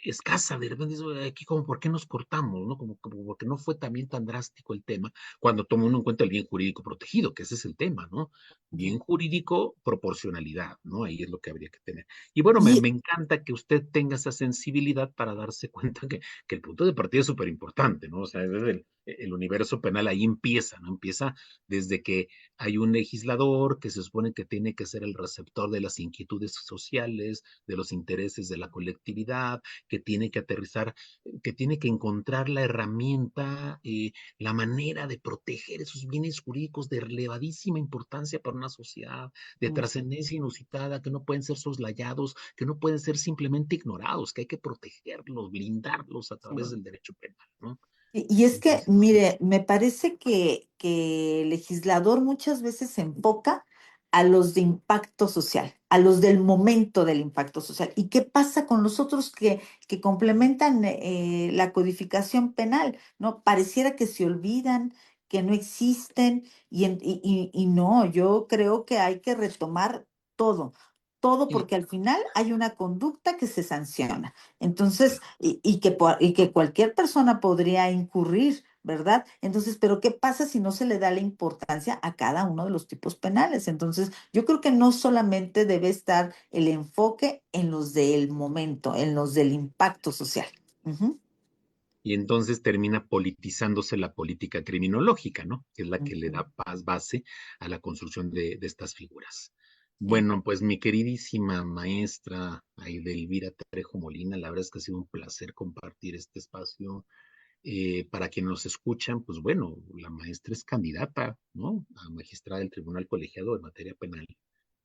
escasa, de repente dices, "Oye, aquí como, ¿por qué nos cortamos? ¿No? Como porque no fue también tan drástico el tema, cuando toma uno en cuenta el bien jurídico protegido, que ese es el tema, ¿no? Bien Ujú. jurídico, proporcionalidad, ¿no? Ahí es lo que habría que tener. Y bueno, me, Y me encanta que usted tenga esa sensibilidad para darse cuenta que el punto de partida es súper importante, ¿no? O sea, desde el universo penal ahí empieza, ¿no? Empieza desde que hay un legislador que se supone que tiene que ser el receptor de las inquietudes sociales, de los intereses de la colectividad, que tiene que aterrizar, que tiene que encontrar la herramienta, la manera de proteger esos bienes jurídicos de relevadísima importancia para una sociedad de Mm. trascendencia inusitada, que no pueden ser soslayados, que no pueden ser simplemente ignorados, que hay que protegerlos, blindarlos a través del derecho penal, ¿no? Y es que, Entonces, mire, me parece que el legislador muchas veces se enfoca a los de impacto social, a los del momento del impacto social. ¿Y qué pasa con los otros que complementan la codificación penal? ¿No? Pareciera que se olvidan, que no existen, y no, yo creo que hay que retomar todo, todo, y porque al final hay una conducta que se sanciona. Entonces, y que cualquier persona podría incurrir, ¿verdad? Entonces, pero ¿qué pasa si no se le da la importancia a cada uno de los tipos penales? Entonces, yo creo que no solamente debe estar el enfoque en los del momento, en los del impacto social. Ujú, Y entonces termina politizándose la política criminológica, ¿no? Que es la que le ujú, da base a la construcción de estas figuras. sí, Bueno, pues mi queridísima maestra Aida Elvira Trejo Molina, la verdad es que ha sido un placer compartir este espacio. Para quienes nos escuchan, pues bueno, la maestra es candidata, ¿no? A magistrada del Tribunal Colegiado de Materia Penal,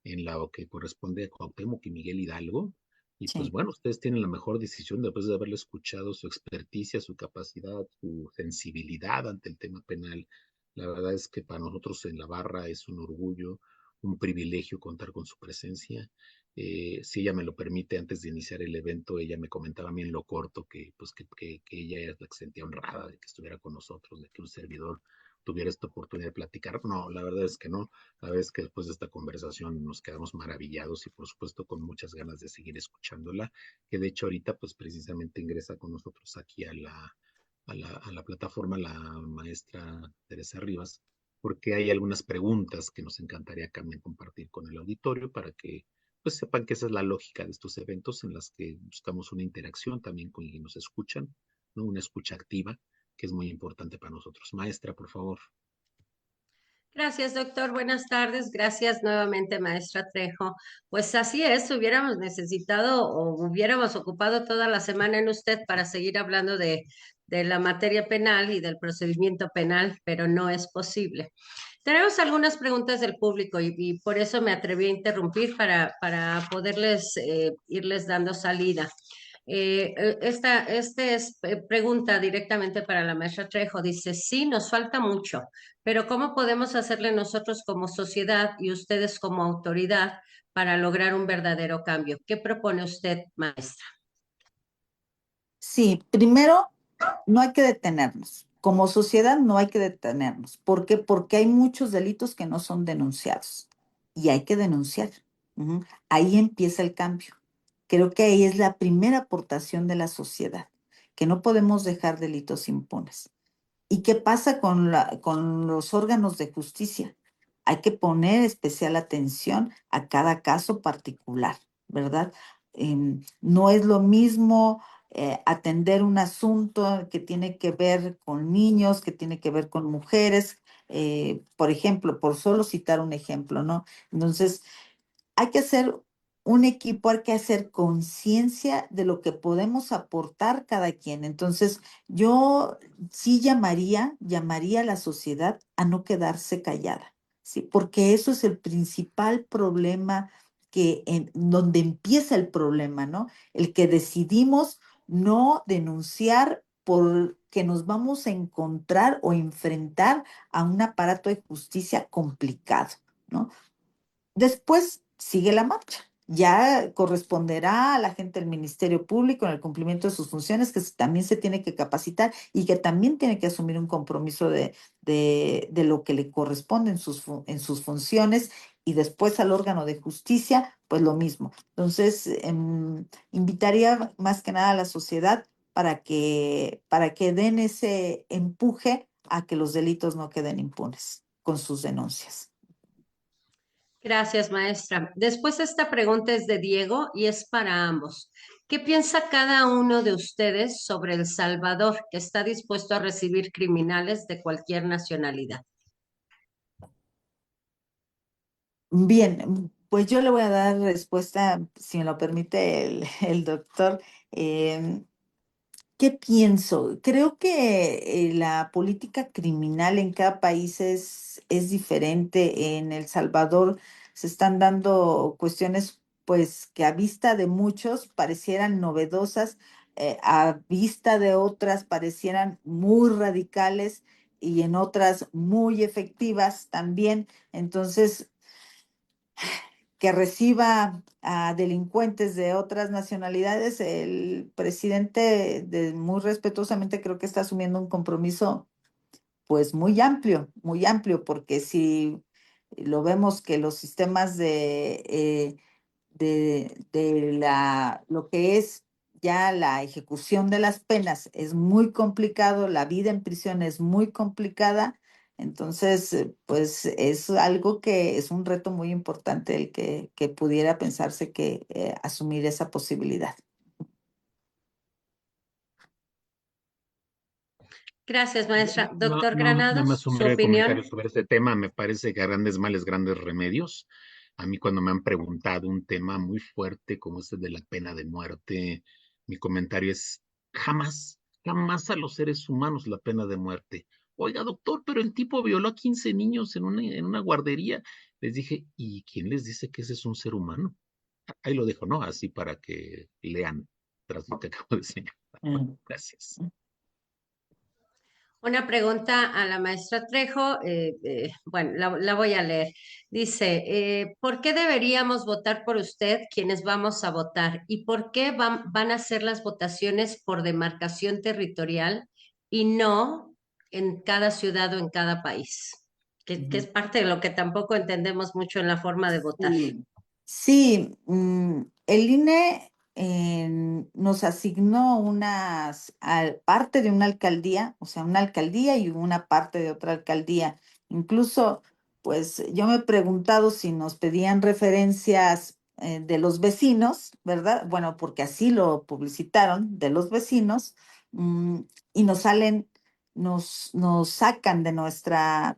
en la que corresponde a Cuauhtémoc y Miguel Hidalgo. Y pues sí. bueno, ustedes tienen la mejor decisión después de haberle escuchado su experticia, su capacidad, su sensibilidad ante el tema penal. La verdad es que para nosotros en la barra es un orgullo, un privilegio contar con su presencia. Si ella me lo permite, antes de iniciar el evento, ella me comentaba a mí en lo corto que, pues, que ella es la que se sentía honrada de que estuviera con nosotros, de que un servidor tuviera esta oportunidad de platicar. No, la verdad es que no. La verdad es que después de esta conversación nos quedamos maravillados y por supuesto con muchas ganas de seguir escuchándola, que de hecho ahorita pues precisamente ingresa con nosotros aquí a la plataforma la maestra Teresa Rivas, porque hay algunas preguntas que nos encantaría también compartir con el auditorio para que pues sepan que esa es la lógica de estos eventos en las que buscamos una interacción también con quienes nos escuchan, ¿no? Una escucha activa, que es muy importante para nosotros. Maestra, por favor. Gracias, doctor. Buenas tardes. Gracias nuevamente, maestra Trejo. Pues así es, hubiéramos necesitado o hubiéramos ocupado toda la semana en usted para seguir hablando de la materia penal y del procedimiento penal, pero no es posible. Tenemos algunas preguntas del público y por eso me atreví a interrumpir para poderles irles dando salida. Esta es pregunta directamente para la maestra Trejo. Dice, sí, nos falta mucho, pero ¿cómo podemos hacerle nosotros como sociedad y ustedes como autoridad para lograr un verdadero cambio? ¿Qué propone usted, maestra? Sí, primero, no hay que detenernos. Como sociedad no hay que detenernos. ¿Por qué? Porque hay muchos delitos que no son denunciados y hay que denunciar. Ujú. Ahí empieza el cambio. Creo que ahí es la primera aportación de la sociedad, que no podemos dejar delitos impunes. ¿Y qué pasa con los órganos de justicia? Hay que poner especial atención a cada caso particular, ¿verdad? No es lo mismo atender un asunto que tiene que ver con niños, que tiene que ver con mujeres, por ejemplo, por solo citar un ejemplo, ¿no? Entonces, hay que hacer un equipo, hay que hacer conciencia de lo que podemos aportar cada quien. Entonces, yo sí llamaría a la sociedad a no quedarse callada, ¿sí? Porque eso es el principal problema donde empieza el problema, ¿no? El que decidimos no denunciar porque nos vamos a encontrar o enfrentar a un aparato de justicia complicado, ¿no? Después sigue la marcha. Ya corresponderá a la gente del Ministerio Público en el cumplimiento de sus funciones, que también se tiene que capacitar y que también tiene que asumir un compromiso de lo que le corresponde en sus funciones, y después al órgano de justicia, pues lo mismo. Entonces, invitaría más que nada a la sociedad para que den ese empuje a que los delitos no queden impunes con sus denuncias. Gracias, maestra. Después esta pregunta es de Diego y es para ambos. ¿Qué piensa cada uno de ustedes sobre El Salvador, que está dispuesto a recibir criminales de cualquier nacionalidad? Bien, pues yo le voy a dar respuesta, si me lo permite el doctor. Em, ¿Qué pienso? Creo que la política criminal en cada país es diferente. En El Salvador se están dando cuestiones, pues, que a vista de muchos parecieran novedosas, a vista de otras parecieran muy radicales y en otras muy efectivas también. Entonces, que reciba a delincuentes de otras nacionalidades, el presidente muy respetuosamente creo que está asumiendo un compromiso pues muy amplio, porque si lo vemos que los sistemas lo que es ya la ejecución de las penas es muy complicado, la vida en prisión es muy complicada, entonces, pues es algo que es un reto muy importante el que pudiera pensarse que asumir esa posibilidad. Gracias, maestra. Doctor Nada Granados, más un su breve comentario opinión. sobre este tema. Me parece que a grandes males, grandes remedios. A mí cuando me han preguntado un tema muy fuerte como este de la pena de muerte, mi comentario es jamás, jamás a los seres humanos la pena de muerte. Oiga, doctor, pero el tipo violó a 15 niños en una guardería. Les dije, ¿y quién les dice que ese es un ser humano? Ahí lo dejo, ¿no? Así para que lean tras lo que acabo de señalar. Mm. Gracias. Una pregunta a la maestra Trejo, bueno, la voy a leer. Dice, ¿por qué deberíamos votar por usted quienes vamos a votar? ¿Y por qué van a ser las votaciones por demarcación territorial y no en cada ciudad o en cada país? Que es Ujú. parte de lo que tampoco entendemos mucho en la forma de votar. Sí, sí, el INE nos asignó parte de una alcaldía, o sea, una alcaldía y una parte de otra alcaldía. Incluso, pues yo me he preguntado si nos pedían referencias de los vecinos, ¿verdad? Bueno, porque así lo publicitaron, de los vecinos, mm, y nos sacan de nuestra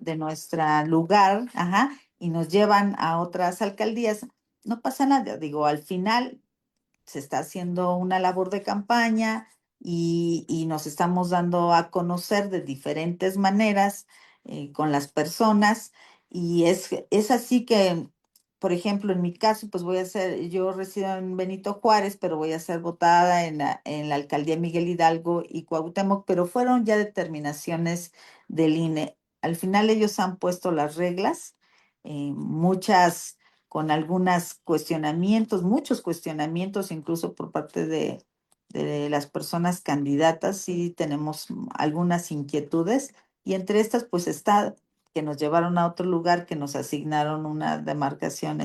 lugar, ajá, y nos llevan a otras alcaldías, no pasa nada. Digo, al final se está haciendo una labor de campaña y nos estamos dando a conocer de diferentes maneras con las personas. Y es así que, por ejemplo, en mi caso, pues yo resido en Benito Juárez, pero voy a ser votada en la alcaldía Miguel Hidalgo y Cuauhtémoc, pero fueron ya determinaciones del INE. Al final ellos han puesto las reglas, muchas con muchos cuestionamientos, incluso por parte de las personas candidatas, sí tenemos algunas inquietudes, y entre estas, pues está que nos llevaron a otro lugar, que nos asignaron una demarcación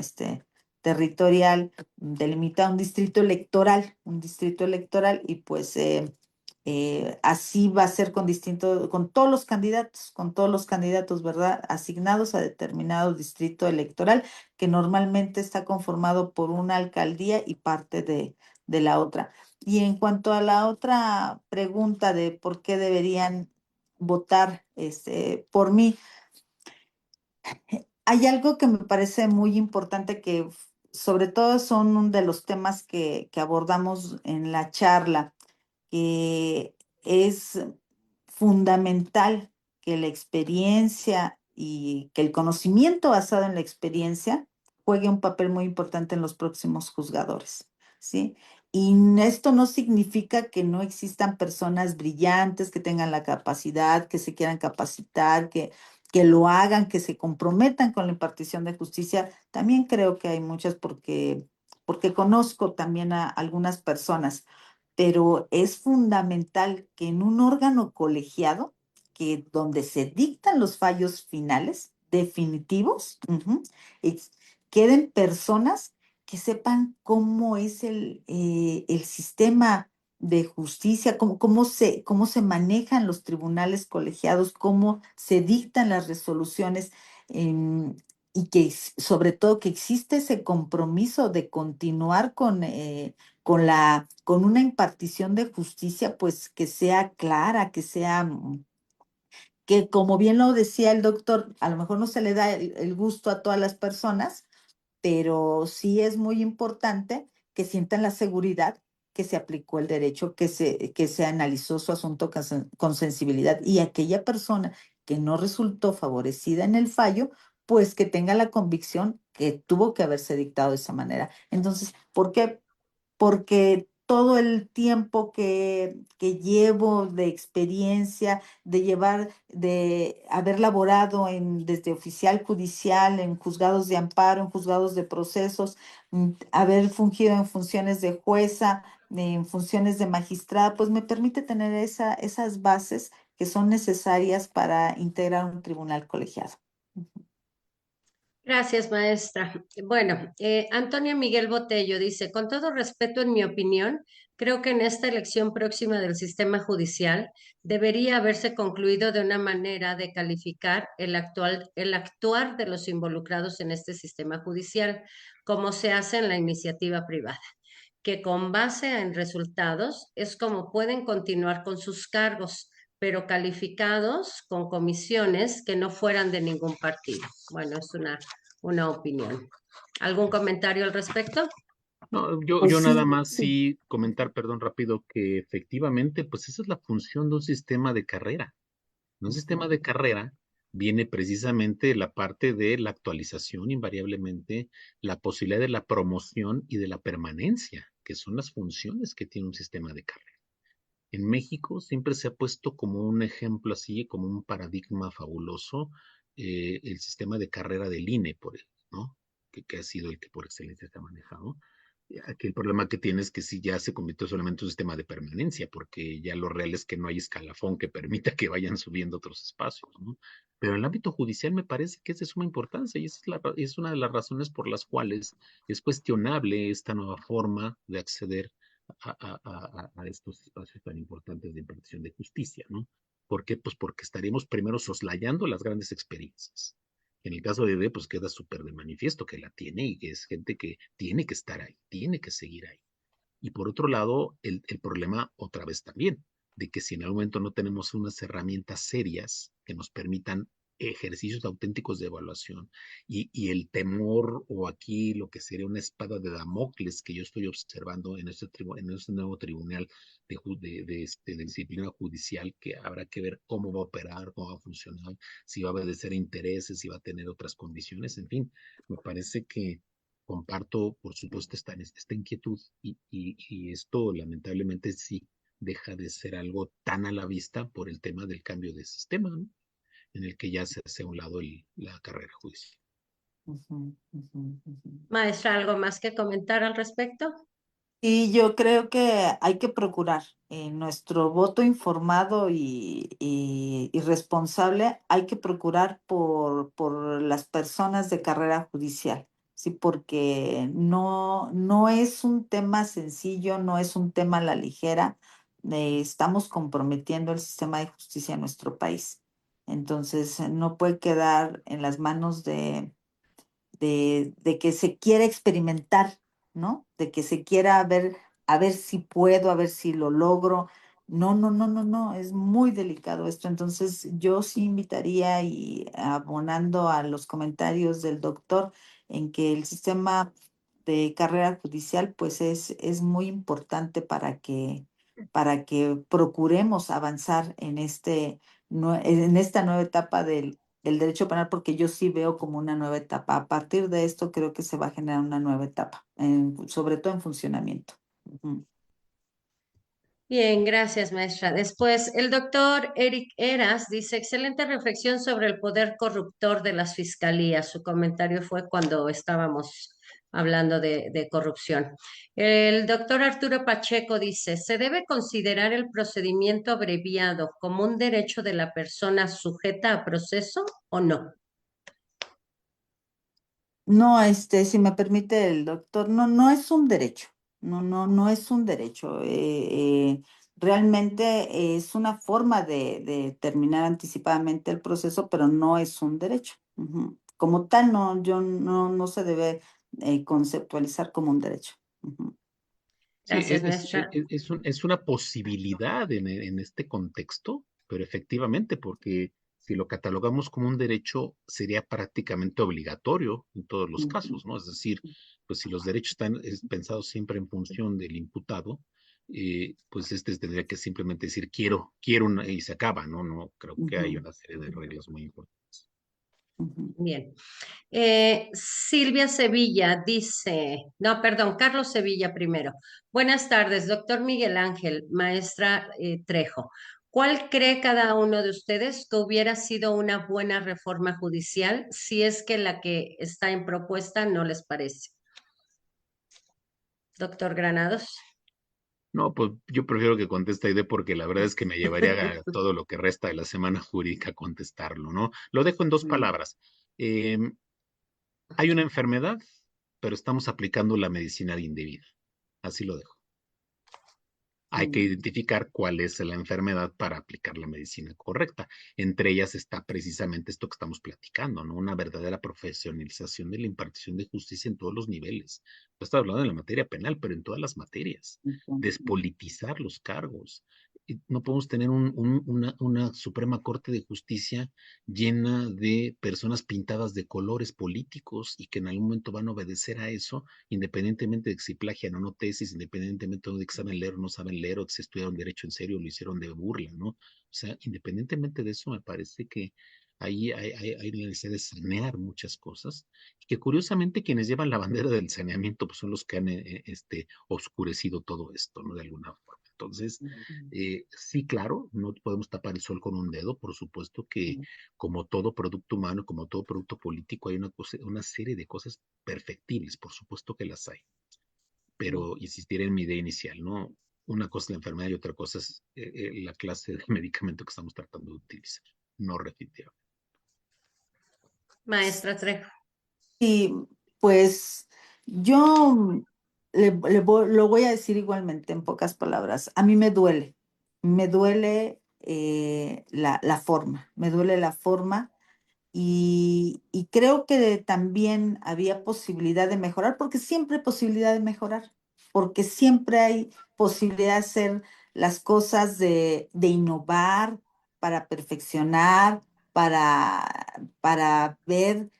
territorial, delimitada un distrito electoral, y pues así va a ser con todos los candidatos, ¿verdad? Asignados a determinado distrito electoral que normalmente está conformado por una alcaldía y parte de la otra. Y en cuanto a la otra pregunta de por qué deberían votar por mí, hay algo que me parece muy importante que sobre todo son uno de los temas que abordamos en la charla, que es fundamental que la experiencia y que el conocimiento basado en la experiencia juegue un papel muy importante en los próximos juzgadores, ¿sí? Y esto no significa que no existan personas brillantes, que tengan la capacidad, que se quieran capacitar, que lo hagan, que se comprometan con la impartición de justicia. También creo que hay muchas porque conozco también a algunas personas, pero es fundamental que en un órgano colegiado, que donde se dictan los fallos finales, definitivos, ex- queden personas que sepan cómo es el sistema de justicia, cómo se manejan los tribunales colegiados, cómo se dictan las resoluciones, y que sobre todo que existe ese compromiso de continuar con una impartición de justicia, pues que sea clara, que como bien lo decía el doctor, a lo mejor no se le da el gusto a todas las personas, pero sí es muy importante que sientan la seguridad que se aplicó el derecho, que se analizó su asunto con sensibilidad, y aquella persona que no resultó favorecida en el fallo, pues que tenga la convicción que tuvo que haberse dictado de esa manera. Entonces, ¿por qué? Porque todo el tiempo que llevo de experiencia, de haber laborado desde oficial judicial, en juzgados de amparo, en juzgados de procesos, haber fungido en funciones de jueza, en funciones de magistrada, pues me permite tener esas bases que son necesarias para integrar un tribunal colegiado. Gracias, maestra. Bueno, Antonia Miguel Botello dice, con todo respeto, en mi opinión, creo que en esta elección próxima del sistema judicial debería haberse concluido de una manera de calificar el actuar de los involucrados en este sistema judicial, como se hace en la iniciativa privada, que con base en resultados es como pueden continuar con sus cargos, pero calificados con comisiones que no fueran de ningún partido. Bueno, es una opinión. ¿Algún comentario al respecto? No, yo Pues nada sí, más sí. sí comentar, perdón, rápido, que efectivamente, pues esa es la función de un sistema de carrera. En un sistema de carrera viene precisamente la parte de la actualización, invariablemente, la posibilidad de la promoción y de la permanencia, que son las funciones que tiene un sistema de carrera. En México siempre se ha puesto como un ejemplo así, como un paradigma fabuloso, el sistema de carrera del INE, ¿no? Que ha sido el que por excelencia se ha manejado. Aquí el problema que tiene es que sí ya se convirtió solamente en un sistema de permanencia, porque ya lo real es que no hay escalafón que permita que vayan subiendo otros espacios, ¿no? Pero en el ámbito judicial me parece que es de suma importancia y esa es una de las razones por las cuales es cuestionable esta nueva forma de acceder a estos espacios tan importantes de impartición de justicia, ¿no? ¿Por qué? Pues porque estaríamos primero soslayando las grandes experiencias. En el caso de ED, pues queda súper de manifiesto que la tiene y que es gente que tiene que estar ahí, tiene que seguir ahí. Y por otro lado, el problema otra vez también, de que si en algún momento no tenemos unas herramientas serias que nos permitan ejercicios auténticos de evaluación y el temor o aquí lo que sería una espada de Damocles que yo estoy observando en este nuevo tribunal de disciplina judicial que habrá que ver cómo va a operar, cómo va a funcionar, si va a obedecer intereses, si va a tener otras condiciones, en fin, me parece que comparto, por supuesto, esta inquietud y esto lamentablemente sí deja de ser algo tan a la vista por el tema del cambio de sistema, ¿no? En el que ya se hace a un lado la carrera judicial. Ujú, ujú, ujú. Maestra, ¿algo más que comentar al respecto? Y yo creo que hay que procurar nuestro voto informado y responsable, hay que procurar por las personas de carrera judicial, ¿sí? Porque no es un tema sencillo, no es un tema a la ligera. Estamos comprometiendo el sistema de justicia en nuestro país. Entonces, no puede quedar en las manos de que se quiera experimentar, ¿no? De que se quiera ver, a ver si puedo, a ver si lo logro. No, no, no, no, no, es muy delicado esto. Entonces, yo sí invitaría y abonando a los comentarios del doctor en que el sistema de carrera judicial, pues es muy importante para que procuremos avanzar en en esta nueva etapa del derecho penal, porque yo sí veo como una nueva etapa. A partir de esto creo que se va a generar una nueva etapa, sobre todo en funcionamiento. Ujú. Bien, gracias, maestra. Después, el doctor Eric Eras dice, excelente reflexión sobre el poder corruptor de las fiscalías. Su comentario fue cuando estábamos hablando de corrupción. El doctor Arturo Pacheco dice, ¿se debe considerar el procedimiento abreviado como un derecho de la persona sujeta a proceso o no? No, si me permite el doctor, no es un derecho, no es un derecho. Realmente es una forma de terminar anticipadamente el proceso, pero no es un derecho. Ujú. Como tal, no se debe conceptualizar como un derecho. Ujú. Sí, Gracias, maestra. es una posibilidad en este contexto, pero efectivamente, porque si lo catalogamos como un derecho, sería prácticamente obligatorio en todos los Ujú. casos, ¿no? Es decir, pues si los derechos están pensados siempre en función del imputado, pues tendría que simplemente decir quiero y se acaba, ¿no? No creo que hay una serie de reglas muy importantes. Bien. Silvia Sevilla dice, no, perdón, Carlos Sevilla primero. Buenas tardes, doctor Miguel Ángel, maestra Trejo. ¿Cuál cree cada uno de ustedes que hubiera sido una buena reforma judicial si es que la que está en propuesta no les parece? Doctor Granados. No, pues yo prefiero que conteste Aide porque la verdad es que me llevaría todo lo que resta de la semana jurídica a contestarlo, ¿no? Lo dejo en dos palabras. Hay una enfermedad, pero estamos aplicando la medicina indebida. Así lo dejo. Hay que identificar cuál es la enfermedad para aplicar la medicina correcta. Entre ellas está precisamente esto que estamos platicando, ¿no? Una verdadera profesionalización de la impartición de justicia en todos los niveles. No estoy hablando de la materia penal, pero en todas las materias. Despolitizar los cargos. No podemos tener una Suprema Corte de Justicia llena de personas pintadas de colores políticos y que en algún momento van a obedecer a eso, independientemente de que si plagian o no tesis, independientemente de que saben leer o no saben leer, o que se estudiaron derecho en serio o lo hicieron de burla, ¿no? O sea, independientemente de eso, me parece que ahí hay la necesidad de sanear muchas cosas, y que curiosamente quienes llevan la bandera del saneamiento pues son los que han oscurecido todo esto, ¿no? De alguna forma. Entonces, sí, claro, no podemos tapar el sol con un dedo, por supuesto que como todo producto humano, como todo producto político, hay una serie de cosas perfectibles, por supuesto que las hay, pero insistir en mi idea inicial, ¿no? Una cosa es la enfermedad y otra cosa es la clase de medicamento que estamos tratando de utilizar, no repitiendo. Maestra Trejo. Y pues yo lo voy a decir igualmente en pocas palabras. A mí me duele la forma, me duele la forma y creo que también había posibilidad de mejorar, porque siempre hay posibilidad de mejorar, porque siempre hay posibilidad de hacer las cosas, de innovar, para perfeccionar, para ver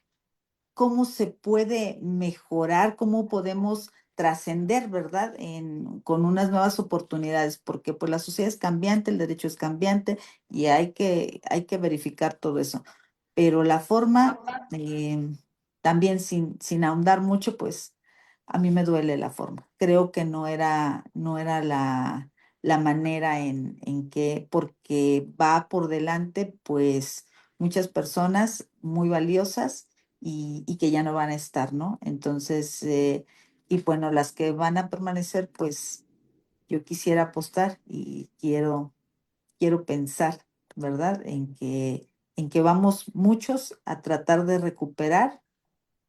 cómo se puede mejorar, cómo podemos trascender, ¿verdad? Con unas nuevas oportunidades, porque pues la sociedad es cambiante, el derecho es cambiante y hay que verificar todo eso. Pero la forma, también sin ahondar mucho, pues a mí me duele la forma. Creo que no era la manera en que, porque va por delante, pues muchas personas muy valiosas y que ya no van a estar, ¿no? Entonces, y bueno, las que van a permanecer, pues yo quisiera apostar y quiero pensar, ¿verdad? En que vamos muchos a tratar de recuperar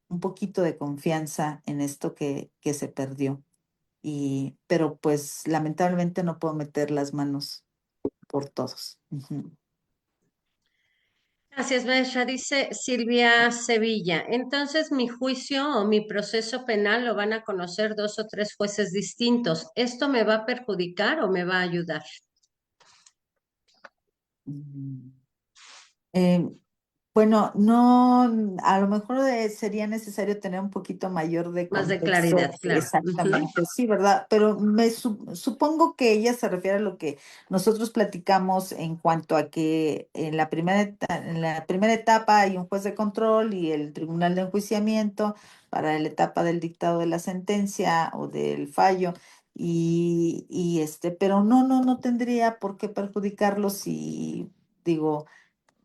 un poquito de confianza en esto que se perdió. Pero pues lamentablemente no puedo meter las manos por todos. Ujú. Gracias, maestra. Dice Silvia Sevilla. Entonces, mi juicio o mi proceso penal lo van a conocer 2 o 3 jueces distintos. ¿Esto me va a perjudicar o me va a ayudar? Mm. Eh, Bueno, no, a lo mejor sería necesario tener un poquito mayor de Más de contexto, claridad, claro. exactamente, sí, ¿verdad? Pero supongo que ella se refiere a lo que nosotros platicamos en cuanto a que en la primera etapa hay un juez de control y el tribunal de enjuiciamiento para la etapa del dictado de la sentencia o del fallo. Pero no tendría por qué perjudicarlo si digo.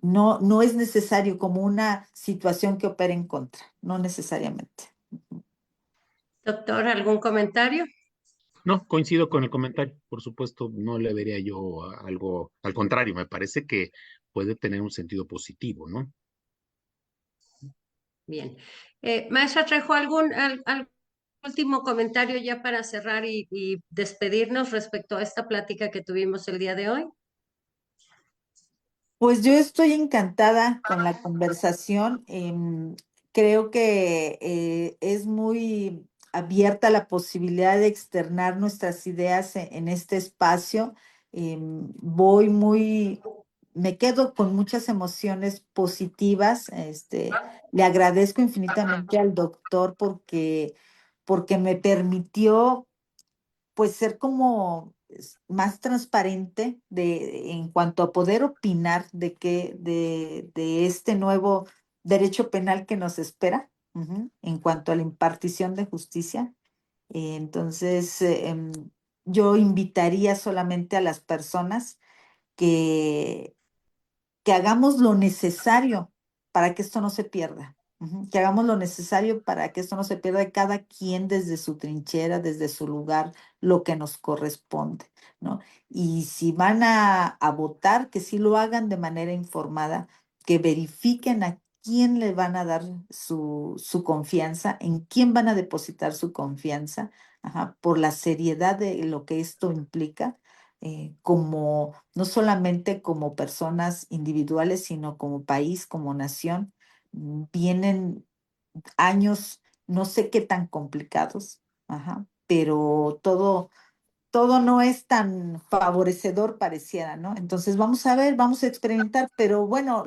No es necesario como una situación que opere en contra, no necesariamente. Doctor, ¿algún comentario? No, coincido con el comentario, por supuesto, no le vería yo algo, al contrario, me parece que puede tener un sentido positivo, ¿no? Bien. Maestra Trejo, ¿algún último comentario ya para cerrar y despedirnos respecto a esta plática que tuvimos el día de hoy? Pues yo estoy encantada con la conversación. Creo que es muy abierta la posibilidad de externar nuestras ideas en este espacio. Me quedo con muchas emociones positivas. Le agradezco infinitamente al doctor porque me permitió pues ser como más transparente en cuanto a poder opinar de este nuevo derecho penal que nos espera, en cuanto a la impartición de justicia. Entonces, yo invitaría solamente a las personas que, que hagamos lo necesario para que esto no se pierda. Que hagamos lo necesario para que esto no se pierda, cada quien desde su trinchera, desde su lugar, lo que nos corresponde, ¿no? Y si van a votar, que sí lo hagan de manera informada, que verifiquen a quién le van a dar su confianza, en quién van a depositar su confianza, por la seriedad de lo que esto implica, como no solamente como personas individuales, sino como país, como nación. Vienen años, no sé qué tan complicados, pero todo no es tan favorecedor pareciera, ¿no? Entonces vamos a ver, vamos a experimentar, pero bueno,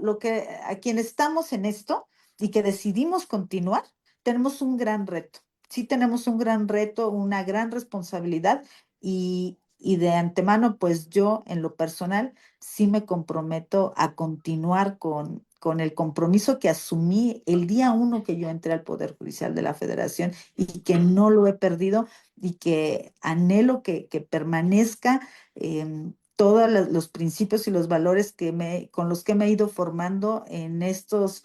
a quien estamos en esto y que decidimos continuar, tenemos un gran reto. Sí tenemos un gran reto, una gran responsabilidad y de antemano, pues yo en lo personal sí me comprometo a continuar con el compromiso que asumí el día 1 que yo entré al Poder Judicial de la Federación y que no lo he perdido y que anhelo que permanezca todos los principios y los valores con los que me he ido formando en estos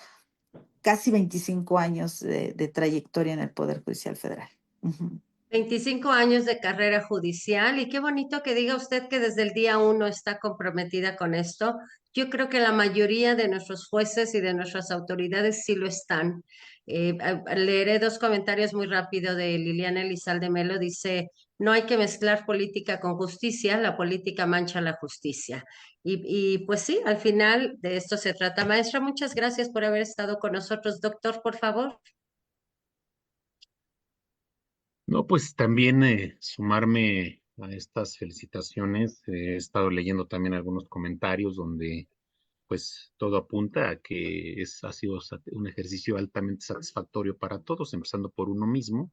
casi 25 años de trayectoria en el Poder Judicial Federal. 25 años de carrera judicial y qué bonito que diga usted que desde el día 1 está comprometida con esto. Yo creo que la mayoría de nuestros jueces y de nuestras autoridades sí lo están. Leeré dos comentarios muy rápido de Liliana Elizalde Melo. Dice, no hay que mezclar política con justicia, la política mancha la justicia. Y pues sí, al final de esto se trata. Maestra, muchas gracias por haber estado con nosotros. Doctor, por favor. No, pues también sumarme a estas felicitaciones. He estado leyendo también algunos comentarios donde pues todo apunta a que ha sido un ejercicio altamente satisfactorio para todos, empezando por uno mismo,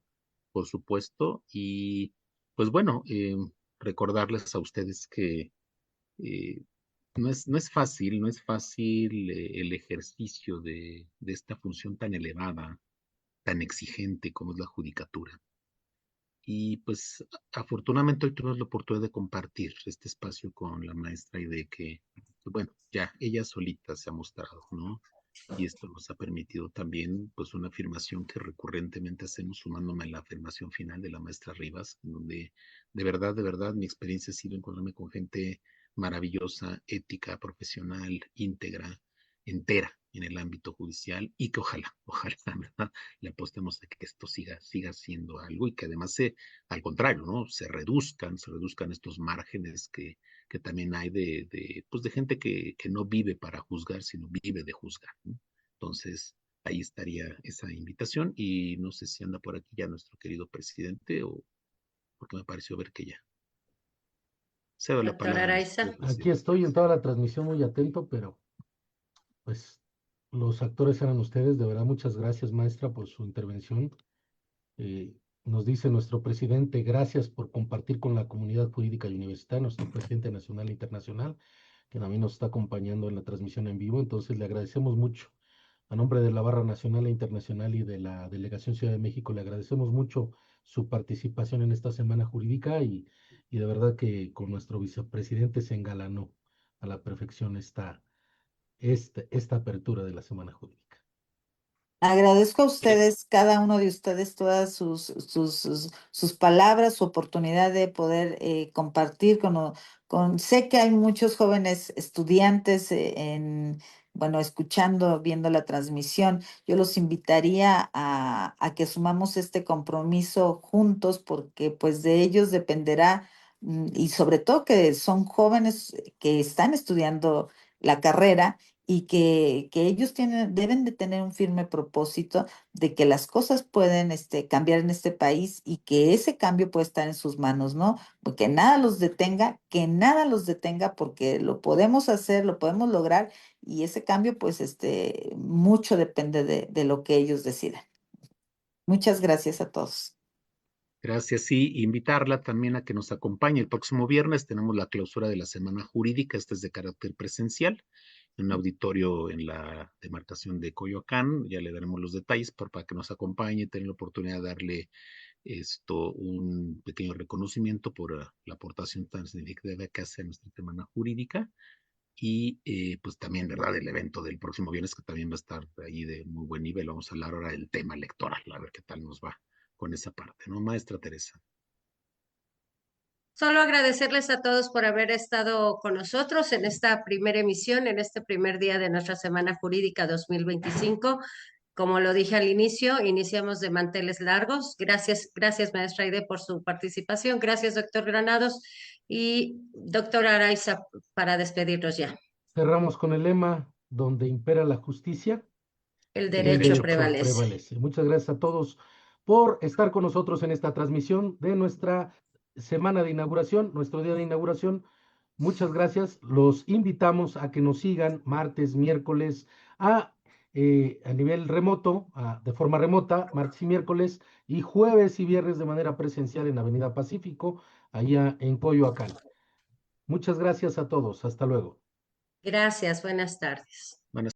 por supuesto, y pues bueno, recordarles a ustedes que eh, no es fácil el ejercicio de esta función tan elevada, tan exigente como es la judicatura. Y pues afortunadamente hoy tuvimos la oportunidad de compartir este espacio con la maestra y de que, bueno, ya ella solita se ha mostrado, ¿no? Y esto nos ha permitido también, pues, una afirmación que recurrentemente hacemos, sumándome a la afirmación final de la maestra Rivas, donde de verdad, mi experiencia ha sido encontrarme con gente maravillosa, ética, profesional, íntegra, entera en el ámbito judicial y que ojalá, ¿verdad? Le apostemos a que esto siga siendo algo y que además al contrario, ¿no? Se reduzcan estos márgenes que también hay pues de gente que no vive para juzgar, sino vive de juzgar, ¿no? Entonces, ahí estaría esa invitación y no sé si anda por aquí ya nuestro querido presidente o porque me pareció ver que ya. Cedo la Doctor palabra a nuestro Araiza. querido Aquí presidente. estoy en toda la transmisión muy atento, pero pues los actores eran ustedes. De verdad, muchas gracias, maestra, por su intervención. Nos dice nuestro presidente, gracias por compartir con la comunidad jurídica y universitaria, nuestro presidente nacional e internacional, que también nos está acompañando en la transmisión en vivo. Entonces, le agradecemos mucho. A nombre de la Barra Nacional e Internacional y de la Delegación Ciudad de México, le agradecemos mucho su participación en esta semana jurídica y de verdad que con nuestro vicepresidente se engalanó a la perfección esta apertura de la semana jurídica. Agradezco a ustedes, cada uno de ustedes, todas sus palabras, su oportunidad de poder compartir sé que hay muchos jóvenes estudiantes bueno, escuchando, viendo la transmisión. Yo los invitaría a que sumamos este compromiso juntos porque pues de ellos dependerá y sobre todo que son jóvenes que están estudiando la carrera y que ellos deben de tener un firme propósito de que las cosas pueden cambiar en este país y que ese cambio puede estar en sus manos, ¿no? Porque que nada los detenga porque lo podemos hacer, lo podemos lograr y ese cambio, pues, mucho depende de lo que ellos decidan. Muchas gracias a todos. Gracias. Sí, invitarla también a que nos acompañe. El próximo viernes tenemos la clausura de la Semana Jurídica, este es de carácter presencial, en un auditorio en la demarcación de Coyoacán. Ya le daremos los detalles para que nos acompañe, tener la oportunidad de darle un pequeño reconocimiento por la aportación tan significativa que hace a nuestra Semana Jurídica. Y pues también, ¿verdad?, el evento del próximo viernes, que también va a estar ahí de muy buen nivel. Vamos a hablar ahora del tema electoral, a ver qué tal nos va con esa parte, ¿no, maestra Teresa? Solo agradecerles a todos por haber estado con nosotros en esta primera emisión, en este primer día de nuestra Semana Jurídica 2025. Como lo dije al inicio, iniciamos de manteles largos. Gracias, gracias, maestra Aide, por su participación. Gracias, doctor Granados. Y doctor Araiza, para despedirnos ya. Cerramos con el lema: donde impera la justicia, El el derecho derecho prevalece. prevalece. Muchas gracias a todos por estar con nosotros en esta transmisión de nuestra semana de inauguración, nuestro día de inauguración. Muchas gracias. Los invitamos a que nos sigan martes, miércoles, a nivel remoto, de forma remota, martes y miércoles, y jueves y viernes de manera presencial en Avenida Pacífico, allá en Coyoacán. Muchas gracias a todos. Hasta luego. Gracias, buenas tardes.